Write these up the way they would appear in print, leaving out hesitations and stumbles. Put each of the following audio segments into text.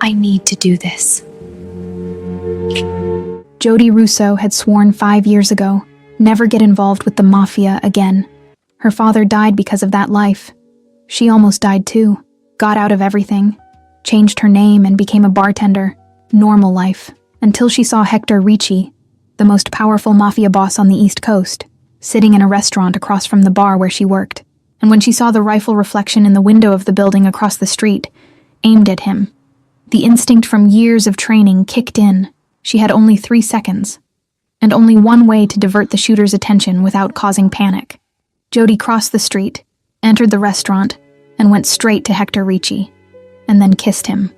I need to do this. Jody Russo had sworn 5 years ago, never get involved with the mafia again. Her father died because of that life. She almost died too, got out of everything, changed her name and became a bartender. Normal life, until she saw Hector Ricci, the most powerful mafia boss on the East Coast, sitting in a restaurant across from the bar where she worked. And when she saw the rifle reflection in the window of the building across the street, aimed at him, the instinct from years of training kicked in. She had only 3 seconds, and only one way to divert the shooter's attention without causing panic. Jody crossed the street, entered the restaurant, and went straight to Hector Ricci, and then kissed him.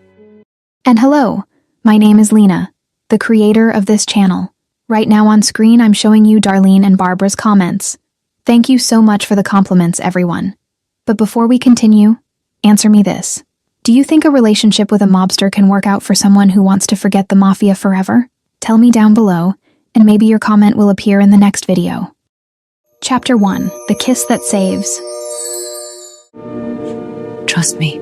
And hello, my name is Lena, the creator of this channel. Right now on screen, I'm showing you Darlene and Barbara's comments. Thank you so much for the compliments, everyone. But before we continue, answer me this. Do you think a relationship with a mobster can work out for someone who wants to forget the mafia forever? Tell me down below, and maybe your comment will appear in the next video. Chapter 1, The Kiss That Saves. Trust me.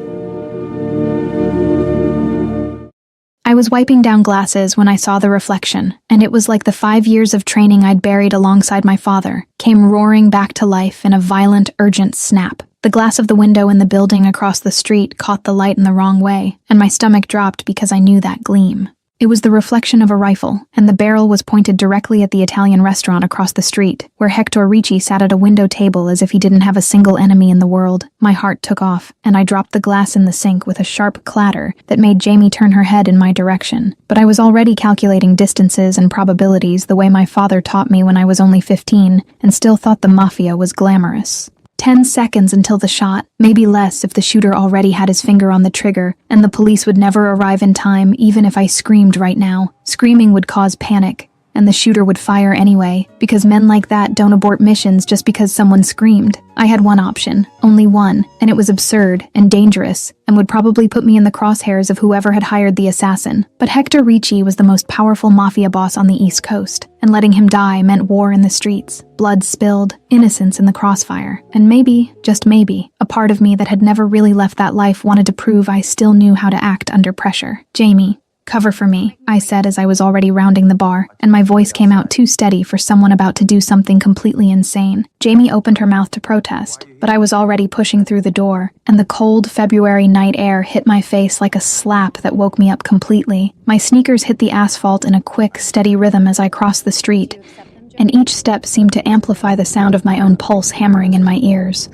I was wiping down glasses when I saw the reflection, and it was like the 5 years of training I'd buried alongside my father came roaring back to life in a violent, urgent snap. The glass of the window in the building across the street caught the light in the wrong way, and my stomach dropped because I knew that gleam. It was the reflection of a rifle, and the barrel was pointed directly at the Italian restaurant across the street, where Hector Ricci sat at a window table as if he didn't have a single enemy in the world. My heart took off, and I dropped the glass in the sink with a sharp clatter that made Jamie turn her head in my direction. But I was already calculating distances and probabilities the way my father taught me when I was only 15, and still thought the mafia was glamorous. 10 seconds until the shot, maybe less if the shooter already had his finger on the trigger, and the police would never arrive in time even if I screamed right now. Screaming would cause panic, and the shooter would fire anyway, because men like that don't abort missions just because someone screamed. I had one option, only one, and it was absurd and dangerous, and would probably put me in the crosshairs of whoever had hired the assassin. But Hector Ricci was the most powerful mafia boss on the East Coast, and letting him die meant war in the streets, blood spilled, innocence in the crossfire, and maybe, just maybe, a part of me that had never really left that life wanted to prove I still knew how to act under pressure. Jamie, cover for me, I said as I was already rounding the bar, and my voice came out too steady for someone about to do something completely insane. Jamie opened her mouth to protest, but I was already pushing through the door, and the cold February night air hit my face like a slap that woke me up completely. My sneakers hit the asphalt in a quick, steady rhythm as I crossed the street, and each step seemed to amplify the sound of my own pulse hammering in my ears.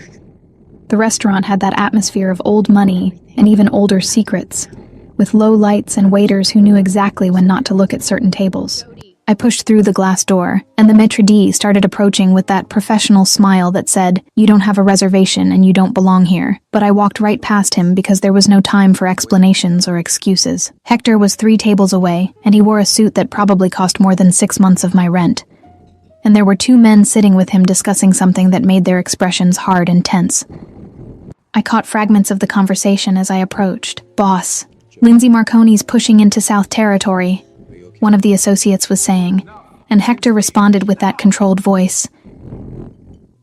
The restaurant had that atmosphere of old money and even older secrets, with low lights and waiters who knew exactly when not to look at certain tables. I pushed through the glass door, and the maitre d' started approaching with that professional smile that said, "You don't have a reservation and you don't belong here." But I walked right past him because there was no time for explanations or excuses. Hector was 3 tables away, and he wore a suit that probably cost more than 6 months of my rent. And there were 2 men sitting with him discussing something that made their expressions hard and tense. I caught fragments of the conversation as I approached. "Boss, Lindsay Marconi's pushing into South Territory," one of the associates was saying, and Hector responded with that controlled voice.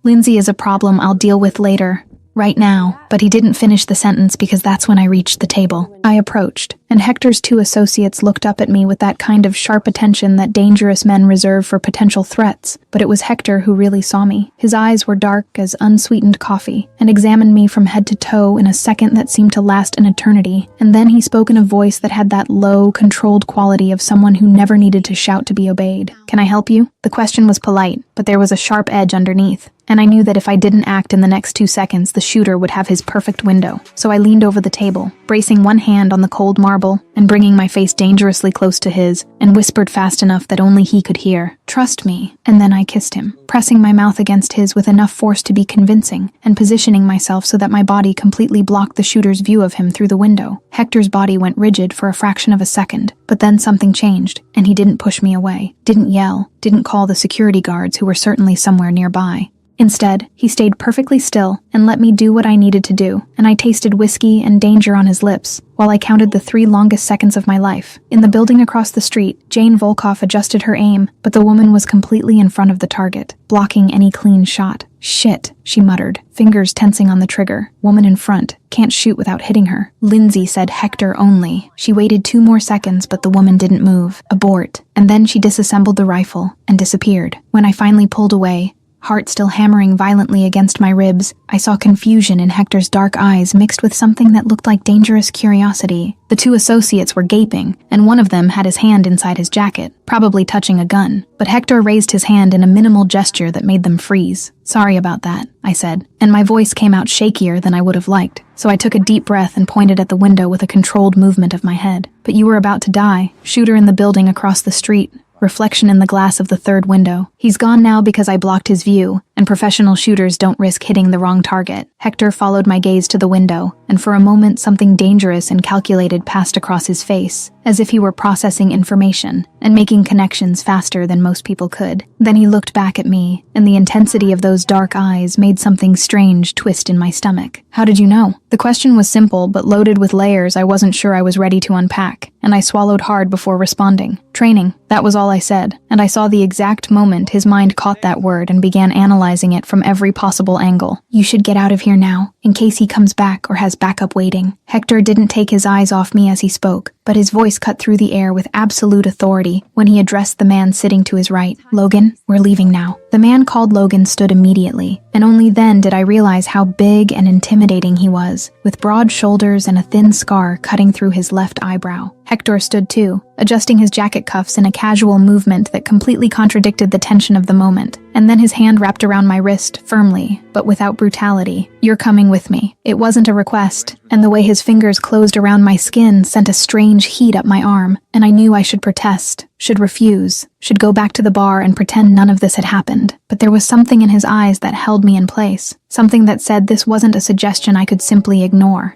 "Lindsay is a problem I'll deal with later, right now," but he didn't finish the sentence because that's when I reached the table. I approached, and Hector's 2 associates looked up at me with that kind of sharp attention that dangerous men reserve for potential threats, but it was Hector who really saw me. His eyes were dark as unsweetened coffee, and examined me from head to toe in a second that seemed to last an eternity, and then he spoke in a voice that had that low, controlled quality of someone who never needed to shout to be obeyed. "Can I help you?" The question was polite, but there was a sharp edge underneath, and I knew that if I didn't act in the next 2 seconds, the shooter would have his perfect window. So I leaned over the table, bracing one hand on the cold marble and bringing my face dangerously close to his, and whispered fast enough that only he could hear, "Trust me." And then I kissed him, pressing my mouth against his with enough force to be convincing, and positioning myself so that my body completely blocked the shooter's view of him through the window. Hector's body went rigid for a fraction of a second, but then something changed, and he didn't push me away, didn't yell, didn't call the security guards who were certainly somewhere nearby. Instead, he stayed perfectly still and let me do what I needed to do, and I tasted whiskey and danger on his lips while I counted the 3 longest seconds of my life. In the building across the street, Jane Volkoff adjusted her aim, but the woman was completely in front of the target, blocking any clean shot. "Shit," she muttered, fingers tensing on the trigger. "Woman in front. Can't shoot without hitting her." Lindsay said Hector only. She waited 2 more seconds, but the woman didn't move. Abort. And then she disassembled the rifle and disappeared. When I finally pulled away, heart still hammering violently against my ribs, I saw confusion in Hector's dark eyes mixed with something that looked like dangerous curiosity. The 2 associates were gaping, and one of them had his hand inside his jacket, probably touching a gun. But Hector raised his hand in a minimal gesture that made them freeze. "Sorry about that," I said, and my voice came out shakier than I would have liked. So I took a deep breath and pointed at the window with a controlled movement of my head. "But you were about to die. Shooter in the building across the street." Reflection in the glass of the 3rd window. "He's gone now because I blocked his view, and professional shooters don't risk hitting the wrong target." Hector followed my gaze to the window, and for a moment something dangerous and calculated passed across his face, as if he were processing information and making connections faster than most people could. Then he looked back at me, and the intensity of those dark eyes made something strange twist in my stomach. "How did you know?" The question was simple, but loaded with layers I wasn't sure I was ready to unpack, and I swallowed hard before responding. "Training." That was all I said, and I saw the exact moment his mind caught that word and began analyzing it from every possible angle. "You should get out of here now, in case he comes back or has backup waiting." Hector didn't take his eyes off me as he spoke, but his voice cut through the air with absolute authority when he addressed the man sitting to his right. "Logan, we're leaving now." The man called Logan stood immediately, and only then did I realize how big and intimidating he was, with broad shoulders and a thin scar cutting through his left eyebrow. Hector stood too, adjusting his jacket cuffs in a casual movement that completely contradicted the tension of the moment, and then his hand wrapped around my wrist, firmly, but without brutality. "You're coming with me." It wasn't a request, and the way his fingers closed around my skin sent a strange heat up my arm, and I knew I should protest, should refuse, should go back to the bar and pretend none of this had happened. But there was something in his eyes that held me in place, something that said this wasn't a suggestion I could simply ignore.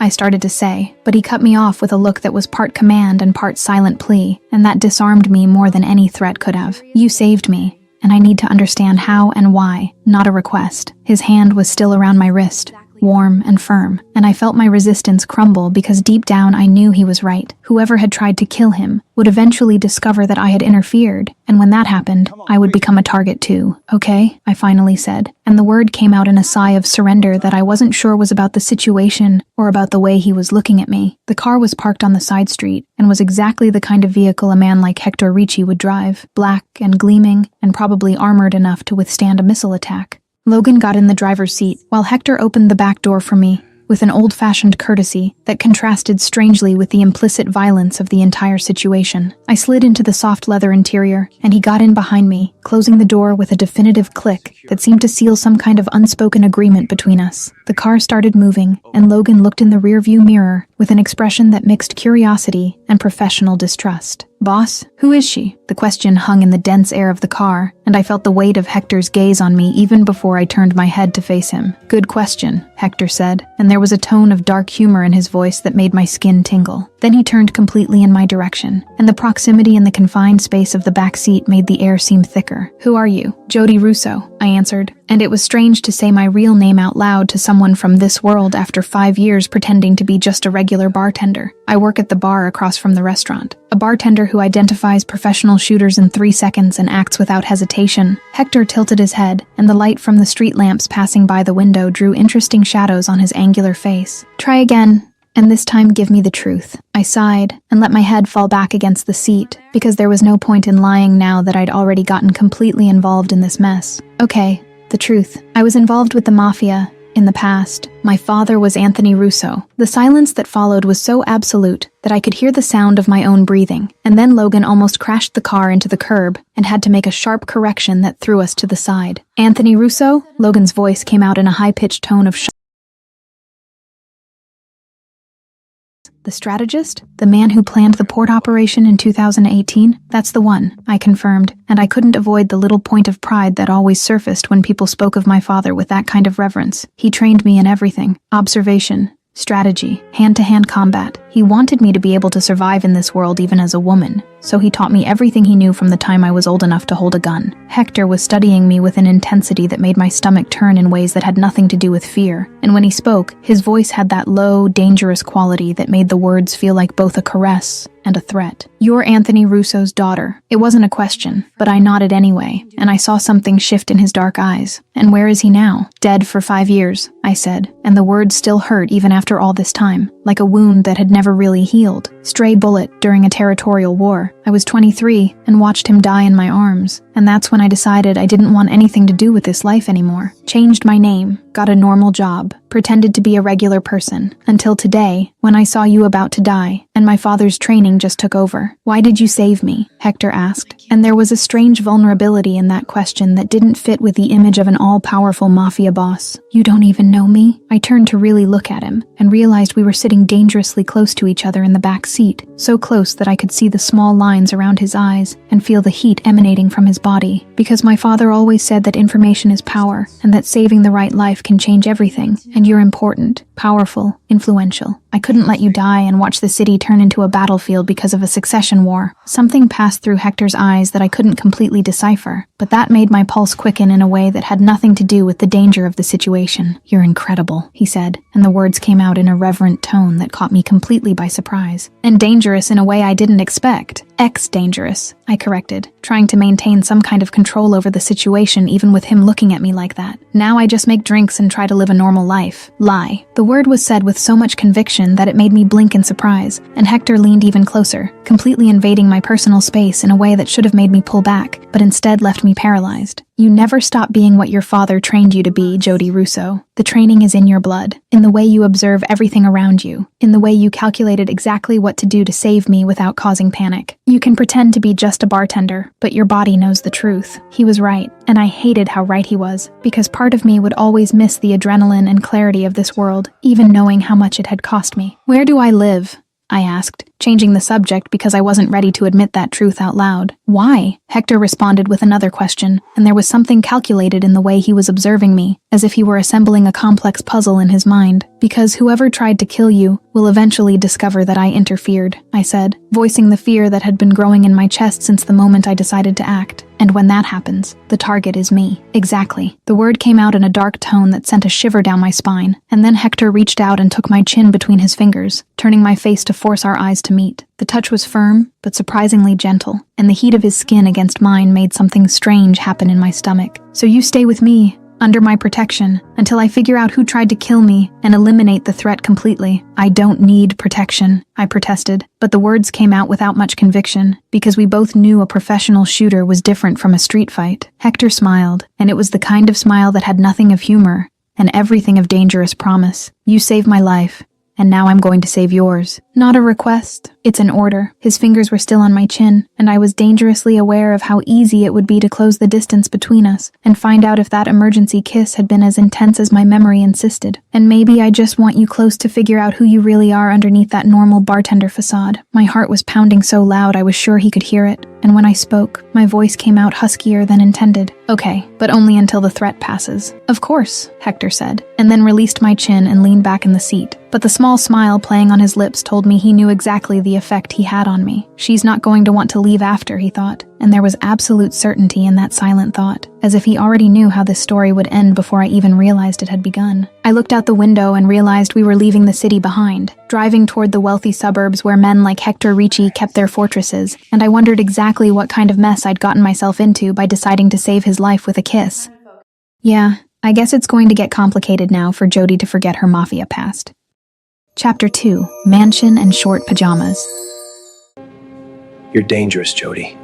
I started to say, but he cut me off with a look that was part command and part silent plea, and that disarmed me more than any threat could have. "You saved me, and I need to understand how and why, not a request." His hand was still around my wrist, warm and firm, and I felt my resistance crumble because deep down I knew he was right. Whoever had tried to kill him would eventually discover that I had interfered, and when that happened, I would become a target too. "Okay," I finally said, and the word came out in a sigh of surrender that I wasn't sure was about the situation or about the way he was looking at me. The car was parked on the side street and was exactly the kind of vehicle a man like Hector Ricci would drive, black and gleaming and probably armored enough to withstand a missile attack. Logan got in the driver's seat, while Hector opened the back door for me, with an old-fashioned courtesy that contrasted strangely with the implicit violence of the entire situation. I slid into the soft leather interior, and he got in behind me, closing the door with a definitive click that seemed to seal some kind of unspoken agreement between us. The car started moving, and Logan looked in the rearview mirror with an expression that mixed curiosity and professional distrust. "Boss, who is she?" The question hung in the dense air of the car, and I felt the weight of Hector's gaze on me even before I turned my head to face him. "Good question," Hector said, and there was a tone of dark humor in his voice that made my skin tingle. Then he turned completely in my direction, and the proximity and the confined space of the back seat made the air seem thicker. "Who are you?" "Jody Russo," I answered, and it was strange to say my real name out loud to someone from this world after 5 years pretending to be just a regular bartender. "I work at the bar across from the restaurant." A bartender who identifies professional shooters in 3 seconds and acts without hesitation. Hector tilted his head, and the light from the street lamps passing by the window drew interesting shadows on his angular face. "Try again, and this time give me the truth." I sighed and let my head fall back against the seat, because there was no point in lying now that I'd already gotten completely involved in this mess. "Okay, the truth. I was involved with the mafia in the past. My father was Anthony Russo." The silence that followed was so absolute that I could hear the sound of my own breathing, and then Logan almost crashed the car into the curb and had to make a sharp correction that threw us to the side. "Anthony Russo?" Logan's voice came out in a high-pitched tone of shock. "The strategist? The man who planned the port operation in 2018? That's the one," I confirmed, and I couldn't avoid the little point of pride that always surfaced when people spoke of my father with that kind of reverence. He trained me in everything: observation, strategy, hand-to-hand combat, He wanted me to be able to survive in this world even as a woman, so he taught me everything he knew from the time I was old enough to hold a gun. Hector was studying me with an intensity that made my stomach turn in ways that had nothing to do with fear, and when he spoke, his voice had that low, dangerous quality that made the words feel like both a caress and a threat. "You're Anthony Russo's daughter." It wasn't a question, but I nodded anyway, and I saw something shift in his dark eyes. "And where is he now?" "Dead for 5 years," I said, and the words still hurt even after all this time, like a wound that had never really healed. Stray bullet during a territorial war. I was 23 and watched him die in my arms, and that's when I decided I didn't want anything to do with this life anymore. Changed my name, got a normal job, pretended to be a regular person, until today, when I saw you about to die, and my father's training just took over. "Why did you save me?" Hector asked, and there was a strange vulnerability in that question that didn't fit with the image of an all-powerful mafia boss. "You don't even know me?" I turned to really look at him, and realized we were sitting dangerously close to each other in the back seat, so close that I could see the small lines around his eyes and feel the heat emanating from his body. Because my father always said that information is power, and that saving the right life can change everything, and you're important, powerful, influential. I couldn't let you die and watch the city turn into a battlefield because of a succession war. Something passed through Hector's eyes that I couldn't completely decipher, but that made my pulse quicken in a way that had nothing to do with the danger of the situation. "You're incredible," he said, and the words came out in a reverent tone that caught me completely by surprise. "And dangerous in a way I didn't expect." "Ex-dangerous," I corrected, trying to maintain some kind of control over the situation even with him looking at me like that. "Now I just make drinks and try to live a normal life." "Lie." The word was said with so much conviction that it made me blink in surprise, and Hector leaned even closer, completely invading my personal space in a way that should have made me pull back, but instead left me paralyzed. "You never stop being what your father trained you to be, Jody Russo. The training is in your blood, in the way you observe everything around you, in the way you calculated exactly what to do to save me without causing panic. You can pretend to be just a bartender, but your body knows the truth." He was right, and I hated how right he was, because part of me would always miss the adrenaline and clarity of this world, even knowing how much it had cost me. "Where do I live?" I asked, changing the subject because I wasn't ready to admit that truth out loud. "Why?" Hector responded with another question, and there was something calculated in the way he was observing me, as if he were assembling a complex puzzle in his mind. "Because whoever tried to kill you will eventually discover that I interfered," I said, voicing the fear that had been growing in my chest since the moment I decided to act. "And when that happens, the target is me." "Exactly." The word came out in a dark tone that sent a shiver down my spine, and then Hector reached out and took my chin between his fingers, turning my face to force our eyes to meet. The touch was firm, but surprisingly gentle, and the heat of his skin against mine made something strange happen in my stomach. "So you stay with me, under my protection, until I figure out who tried to kill me and eliminate the threat completely." "I don't need protection," I protested, but the words came out without much conviction, because we both knew a professional shooter was different from a street fight. Hector smiled, and it was the kind of smile that had nothing of humor and everything of dangerous promise. "You saved my life, and now I'm going to save yours." "Not a request. It's an order." His fingers were still on my chin, and I was dangerously aware of how easy it would be to close the distance between us and find out if that emergency kiss had been as intense as my memory insisted. "And maybe I just want you close to figure out who you really are underneath that normal bartender facade." My heart was pounding so loud I was sure he could hear it, and when I spoke, my voice came out huskier than intended. "Okay, but only until the threat passes." "Of course," Hector said, and then released my chin and leaned back in the seat. But the small smile playing on his lips told me he knew exactly the effect he had on me. "She's not going to want to leave after," he thought, and there was absolute certainty in that silent thought, as if he already knew how this story would end before I even realized it had begun. I looked out the window and realized we were leaving the city behind, driving toward the wealthy suburbs where men like Hector Ricci kept their fortresses, and I wondered exactly what kind of mess I'd gotten myself into by deciding to save his life with a kiss. Yeah, I guess it's going to get complicated now for Jody to forget her mafia past. Chapter 2, Mansion and Short Pajamas. You're dangerous, Jody.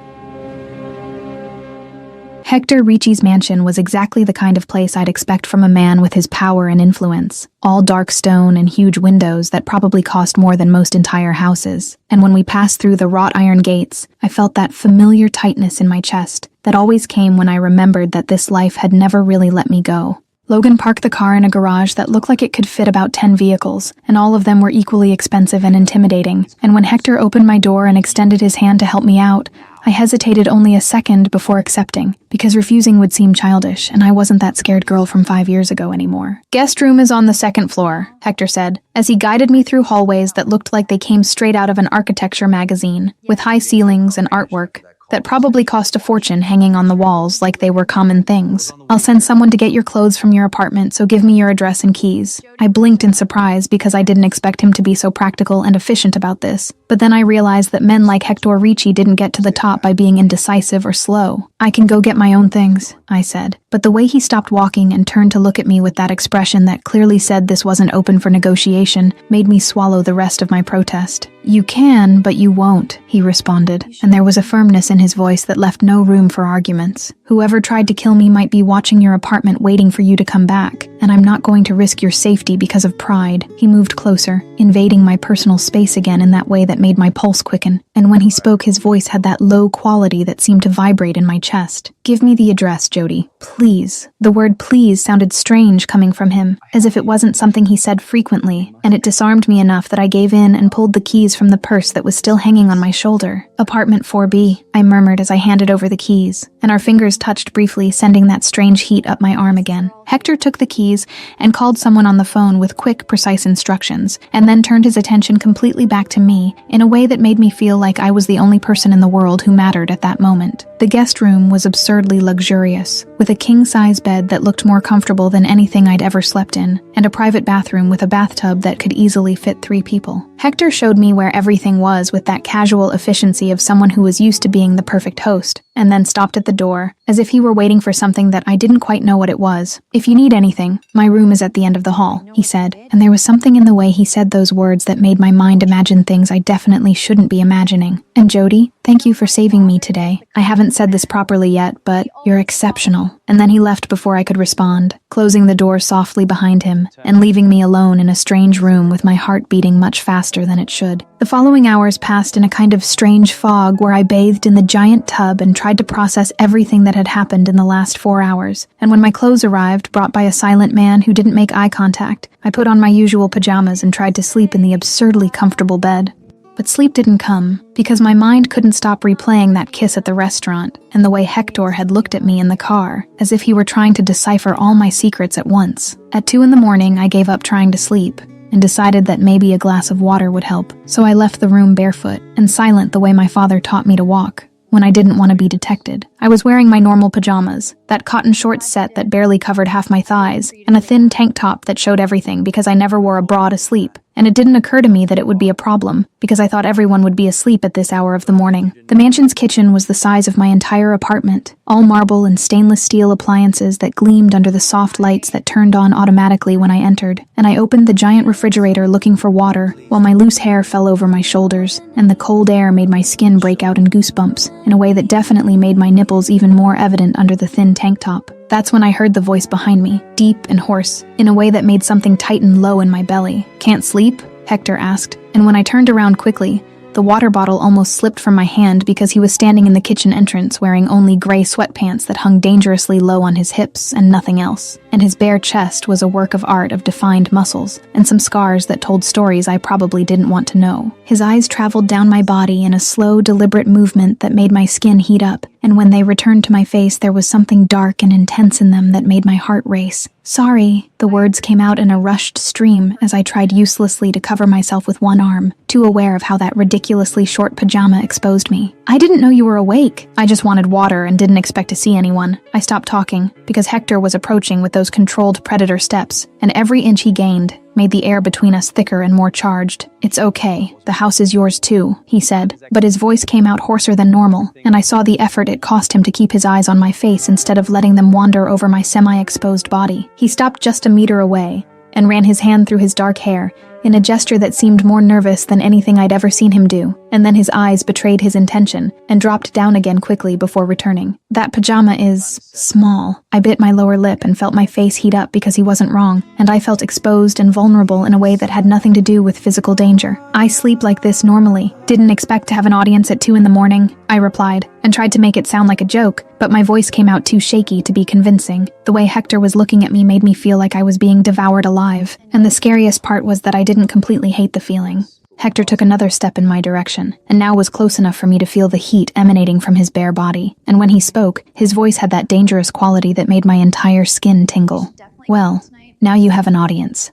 Hector Ricci's mansion was exactly the kind of place I'd expect from a man with his power and influence. All dark stone and huge windows that probably cost more than most entire houses. And when we passed through the wrought iron gates, I felt that familiar tightness in my chest that always came when I remembered that this life had never really let me go. Logan parked the car in a garage that looked like it could fit about 10 vehicles, and all of them were equally expensive and intimidating. And when Hector opened my door and extended his hand to help me out, I hesitated only a second before accepting, because refusing would seem childish, and I wasn't that scared girl from 5 years ago anymore. "Guest room is on the second floor," Hector said, as he guided me through hallways that looked like they came straight out of an architecture magazine, with high ceilings and artwork that probably cost a fortune hanging on the walls like they were common things. "I'll send someone to get your clothes from your apartment, so give me your address and keys." I blinked in surprise because I didn't expect him to be so practical and efficient about this, but then I realized that men like Hector Ricci didn't get to the top by being indecisive or slow. "I can go get my own things," I said, but the way he stopped walking and turned to look at me with that expression that clearly said this wasn't open for negotiation made me swallow the rest of my protest. "You can, but you won't," he responded, and there was a firmness in his voice that left no room for arguments. "Whoever tried to kill me might be watching your apartment waiting for you to come back, and I'm not going to risk your safety because of pride." He moved closer, invading my personal space again in that way that made my pulse quicken, and when he spoke his voice had that low quality that seemed to vibrate in my chest. "Give me the address, Jody. Please." The word please sounded strange coming from him, as if it wasn't something he said frequently, and it disarmed me enough that I gave in and pulled the keys from the purse that was still hanging on my shoulder. "Apartment 4B, I murmured as I handed over the keys, and our fingers touched briefly, sending that strange heat up my arm again. Hector took the keys and called someone on the phone with quick, precise instructions, and then turned his attention completely back to me in a way that made me feel like I was the only person in the world who mattered at that moment. The guest room was absurdly luxurious, with a king-size bed that looked more comfortable than anything I'd ever slept in, and a private bathroom with a bathtub that could easily fit 3 people. Hector showed me where everything was with that casual efficiency of someone who was used to being the perfect host, and then stopped at the door, as if he were waiting for something that I didn't quite know what it was. "If you need anything, my room is at the end of the hall," he said, and there was something in the way he said those words that made my mind imagine things I definitely shouldn't be imagining. "And Jody, thank you for saving me today. I haven't said this properly yet, but you're exceptional." And then he left before I could respond, closing the door softly behind him, and leaving me alone in a strange room with my heart beating much faster than it should. The following hours passed in a kind of strange fog where I bathed in the giant tub and tried to process everything that had happened in the last 4 hours. And when my clothes arrived, brought by a silent man who didn't make eye contact, I put on my usual pajamas and tried to sleep in the absurdly comfortable bed. But sleep didn't come, because my mind couldn't stop replaying that kiss at the restaurant, and the way Hector had looked at me in the car, as if he were trying to decipher all my secrets at once. At 2 a.m, I gave up trying to sleep, and decided that maybe a glass of water would help, so I left the room barefoot, and silent the way my father taught me to walk, when I didn't want to be detected. I was wearing my normal pajamas, that cotton shorts set that barely covered half my thighs, and a thin tank top that showed everything because I never wore a bra to sleep. And it didn't occur to me that it would be a problem, because I thought everyone would be asleep at this hour of the morning. The mansion's kitchen was the size of my entire apartment, all marble and stainless steel appliances that gleamed under the soft lights that turned on automatically when I entered, and I opened the giant refrigerator looking for water, while my loose hair fell over my shoulders, and the cold air made my skin break out in goosebumps, in a way that definitely made my nipples even more evident under the thin tank top. That's when I heard the voice behind me, deep and hoarse, in a way that made something tighten low in my belly. "Can't sleep?" Hector asked, and when I turned around quickly, the water bottle almost slipped from my hand because he was standing in the kitchen entrance wearing only gray sweatpants that hung dangerously low on his hips and nothing else, and his bare chest was a work of art of defined muscles and some scars that told stories I probably didn't want to know. His eyes traveled down my body in a slow, deliberate movement that made my skin heat up, and when they returned to my face there was something dark and intense in them that made my heart race. "Sorry," the words came out in a rushed stream as I tried uselessly to cover myself with one arm, too aware of how that ridiculously short pajama exposed me. "I didn't know you were awake. I just wanted water and didn't expect to see anyone." I stopped talking, because Hector was approaching with those controlled predator steps, and every inch he gained made the air between us thicker and more charged. "It's okay. The house is yours too," he said, but his voice came out hoarser than normal, and I saw the effort it cost him to keep his eyes on my face instead of letting them wander over my semi-exposed body. He stopped just a meter away and ran his hand through his dark hair in a gesture that seemed more nervous than anything I'd ever seen him do, and then his eyes betrayed his intention and dropped down again quickly before returning. "That pajama is small." I bit my lower lip and felt my face heat up because he wasn't wrong, and I felt exposed and vulnerable in a way that had nothing to do with physical danger. "I sleep like this normally. Didn't expect to have an audience at 2 a.m, I replied, and tried to make it sound like a joke, but my voice came out too shaky to be convincing. The way Hector was looking at me made me feel like I was being devoured alive, and the scariest part was that I didn't completely hate the feeling. Hector took another step in my direction, and now was close enough for me to feel the heat emanating from his bare body. And when he spoke, his voice had that dangerous quality that made my entire skin tingle. "Well, now you have an audience,"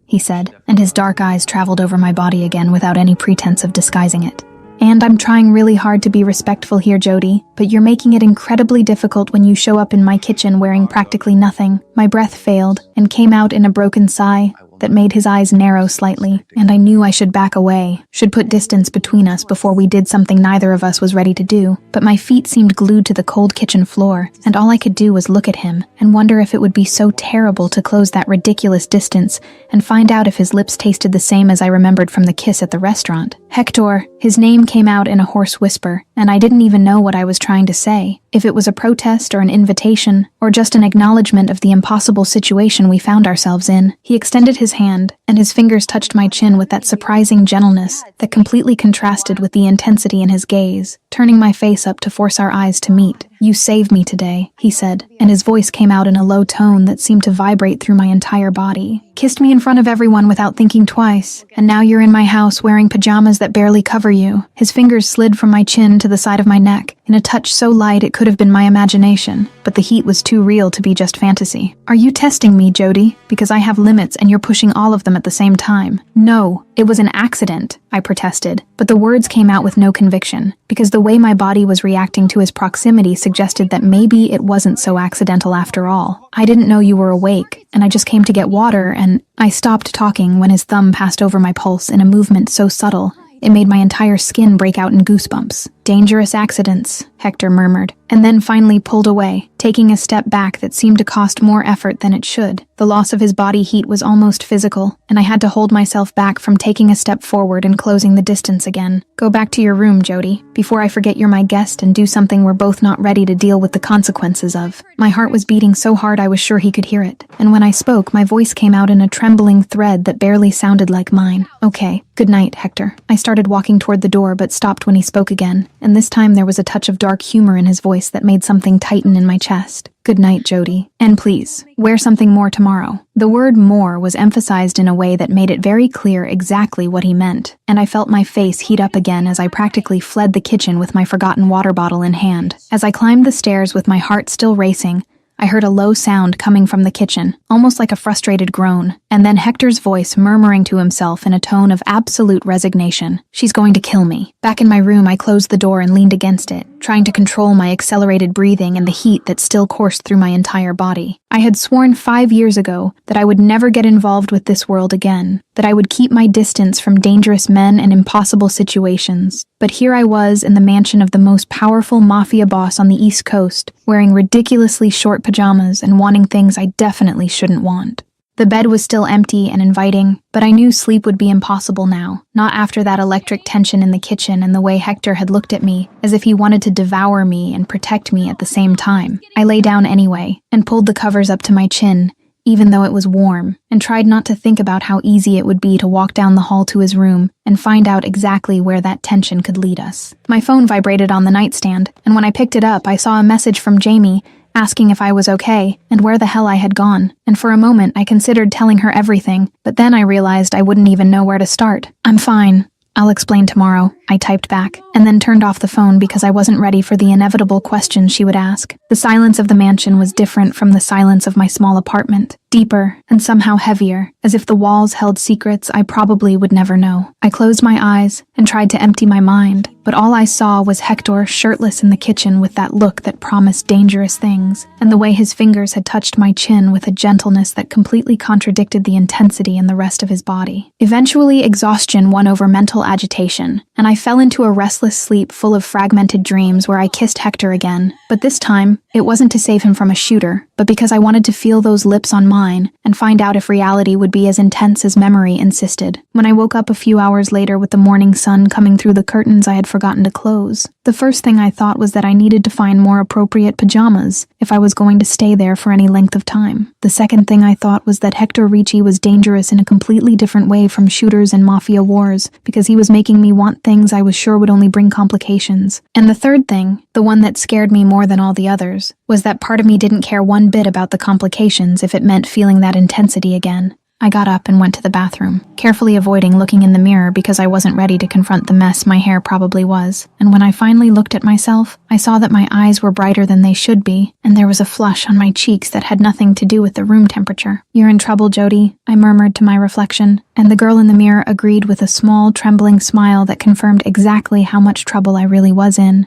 he said, and his dark eyes traveled over my body again without any pretense of disguising it. "And I'm trying really hard to be respectful here, Jody, but you're making it incredibly difficult when you show up in my kitchen wearing practically nothing." My breath failed and came out in a broken sigh that made his eyes narrow slightly, and I knew I should back away, should put distance between us before we did something neither of us was ready to do. But my feet seemed glued to the cold kitchen floor, and all I could do was look at him and wonder if it would be so terrible to close that ridiculous distance and find out if his lips tasted the same as I remembered from the kiss at the restaurant. "Hector," his name came out in a hoarse whisper, and I didn't even know what I was trying to say. If it was a protest or an invitation, or just an acknowledgement of the impossible situation we found ourselves in. He extended his hand, and his fingers touched my chin with that surprising gentleness that completely contrasted with the intensity in his gaze, turning my face up to force our eyes to meet. "You saved me today," he said, and his voice came out in a low tone that seemed to vibrate through my entire body. "Kissed me in front of everyone without thinking twice, and now you're in my house wearing pajamas that barely cover you." His fingers slid from my chin to the side of my neck, in a touch so light it could have been my imagination, but the heat was too real to be just fantasy. "Are you testing me, Jody? Because I have limits and you're pushing all of them at the same time." "No, it was an accident," I protested, but the words came out with no conviction, because the way my body was reacting to his proximity suggested that maybe it wasn't so accidental after all. "I didn't know you were awake, and I just came to get water, and..." I stopped talking when his thumb passed over my pulse in a movement so subtle it made my entire skin break out in goosebumps. "Dangerous accidents," Hector murmured, and then finally pulled away, taking a step back that seemed to cost more effort than it should. The loss of his body heat was almost physical, and I had to hold myself back from taking a step forward and closing the distance again. "Go back to your room, Jody, before I forget you're my guest and do something we're both not ready to deal with the consequences of." My heart was beating so hard I was sure he could hear it, and when I spoke, my voice came out in a trembling thread that barely sounded like mine. "Okay, good night, Hector." I started walking toward the door but stopped when he spoke again, and this time there was a touch of dark humor in his voice that made something tighten in my chest. "Good night, Jody. And please, wear something more tomorrow." The word "more" was emphasized in a way that made it very clear exactly what he meant, and I felt my face heat up again as I practically fled the kitchen with my forgotten water bottle in hand. As I climbed the stairs with my heart still racing, I heard a low sound coming from the kitchen, almost like a frustrated groan, and then Hector's voice murmuring to himself in a tone of absolute resignation. "She's going to kill me." Back in my room, I closed the door and leaned against it, trying to control my accelerated breathing and the heat that still coursed through my entire body. I had sworn 5 years ago that I would never get involved with this world again, that I would keep my distance from dangerous men and impossible situations. But here I was in the mansion of the most powerful mafia boss on the East Coast, wearing ridiculously short pajamas and wanting things I definitely shouldn't want. The bed was still empty and inviting, but I knew sleep would be impossible now, not after that electric tension in the kitchen and the way Hector had looked at me, as if he wanted to devour me and protect me at the same time. I lay down anyway, and pulled the covers up to my chin, even though it was warm, and tried not to think about how easy it would be to walk down the hall to his room and find out exactly where that tension could lead us. My phone vibrated on the nightstand, and when I picked it up, I saw a message from Jamie, asking if I was okay and where the hell I had gone, and for a moment I considered telling her everything, but then I realized I wouldn't even know where to start. "I'm fine. I'll explain tomorrow," I typed back, and then turned off the phone because I wasn't ready for the inevitable questions she would ask. The silence of the mansion was different from the silence of my small apartment, deeper and somehow heavier, as if the walls held secrets I probably would never know. I closed my eyes and tried to empty my mind, but all I saw was Hector shirtless in the kitchen with that look that promised dangerous things, and the way his fingers had touched my chin with a gentleness that completely contradicted the intensity in the rest of his body. Eventually, exhaustion won over mental agitation, and I fell into a restless sleep full of fragmented dreams where I kissed Hector again, but this time, it wasn't to save him from a shooter, but because I wanted to feel those lips on mine and find out if reality would be as intense as memory insisted. When I woke up a few hours later with the morning sun coming through the curtains I had forgotten to close, the first thing I thought was that I needed to find more appropriate pajamas if I was going to stay there for any length of time. The second thing I thought was that Hector Ricci was dangerous in a completely different way from shooters and mafia wars, because he was making me want things I was sure would only bring complications. And the third thing, the one that scared me more than all the others, was that part of me didn't care one bit about the complications if it meant feeling that intensity again. I got up and went to the bathroom, carefully avoiding looking in the mirror because I wasn't ready to confront the mess my hair probably was. And when I finally looked at myself, I saw that my eyes were brighter than they should be, and there was a flush on my cheeks that had nothing to do with the room temperature. "You're in trouble, Jody," I murmured to my reflection, and the girl in the mirror agreed with a small, trembling smile that confirmed exactly how much trouble I really was in.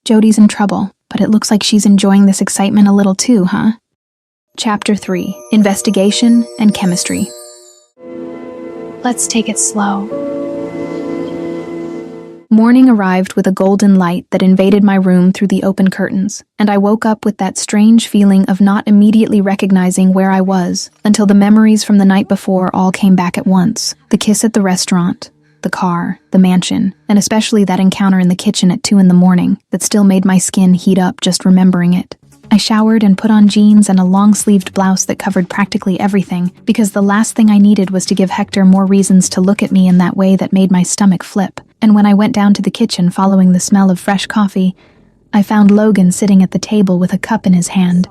Jody's in trouble, but it looks like she's enjoying this excitement a little too, huh? Chapter 3: Investigation and Chemistry. Let's take it slow. Morning arrived with a golden light that invaded my room through the open curtains, and I woke up with that strange feeling of not immediately recognizing where I was until the memories from the night before all came back at once. The kiss at the restaurant, the car, the mansion, and especially that encounter in the kitchen at 2 a.m. that still made my skin heat up just remembering it. I showered and put on jeans and a long-sleeved blouse that covered practically everything because the last thing I needed was to give Hector more reasons to look at me in that way that made my stomach flip. And when I went down to the kitchen following the smell of fresh coffee, I found Logan sitting at the table with a cup in his hand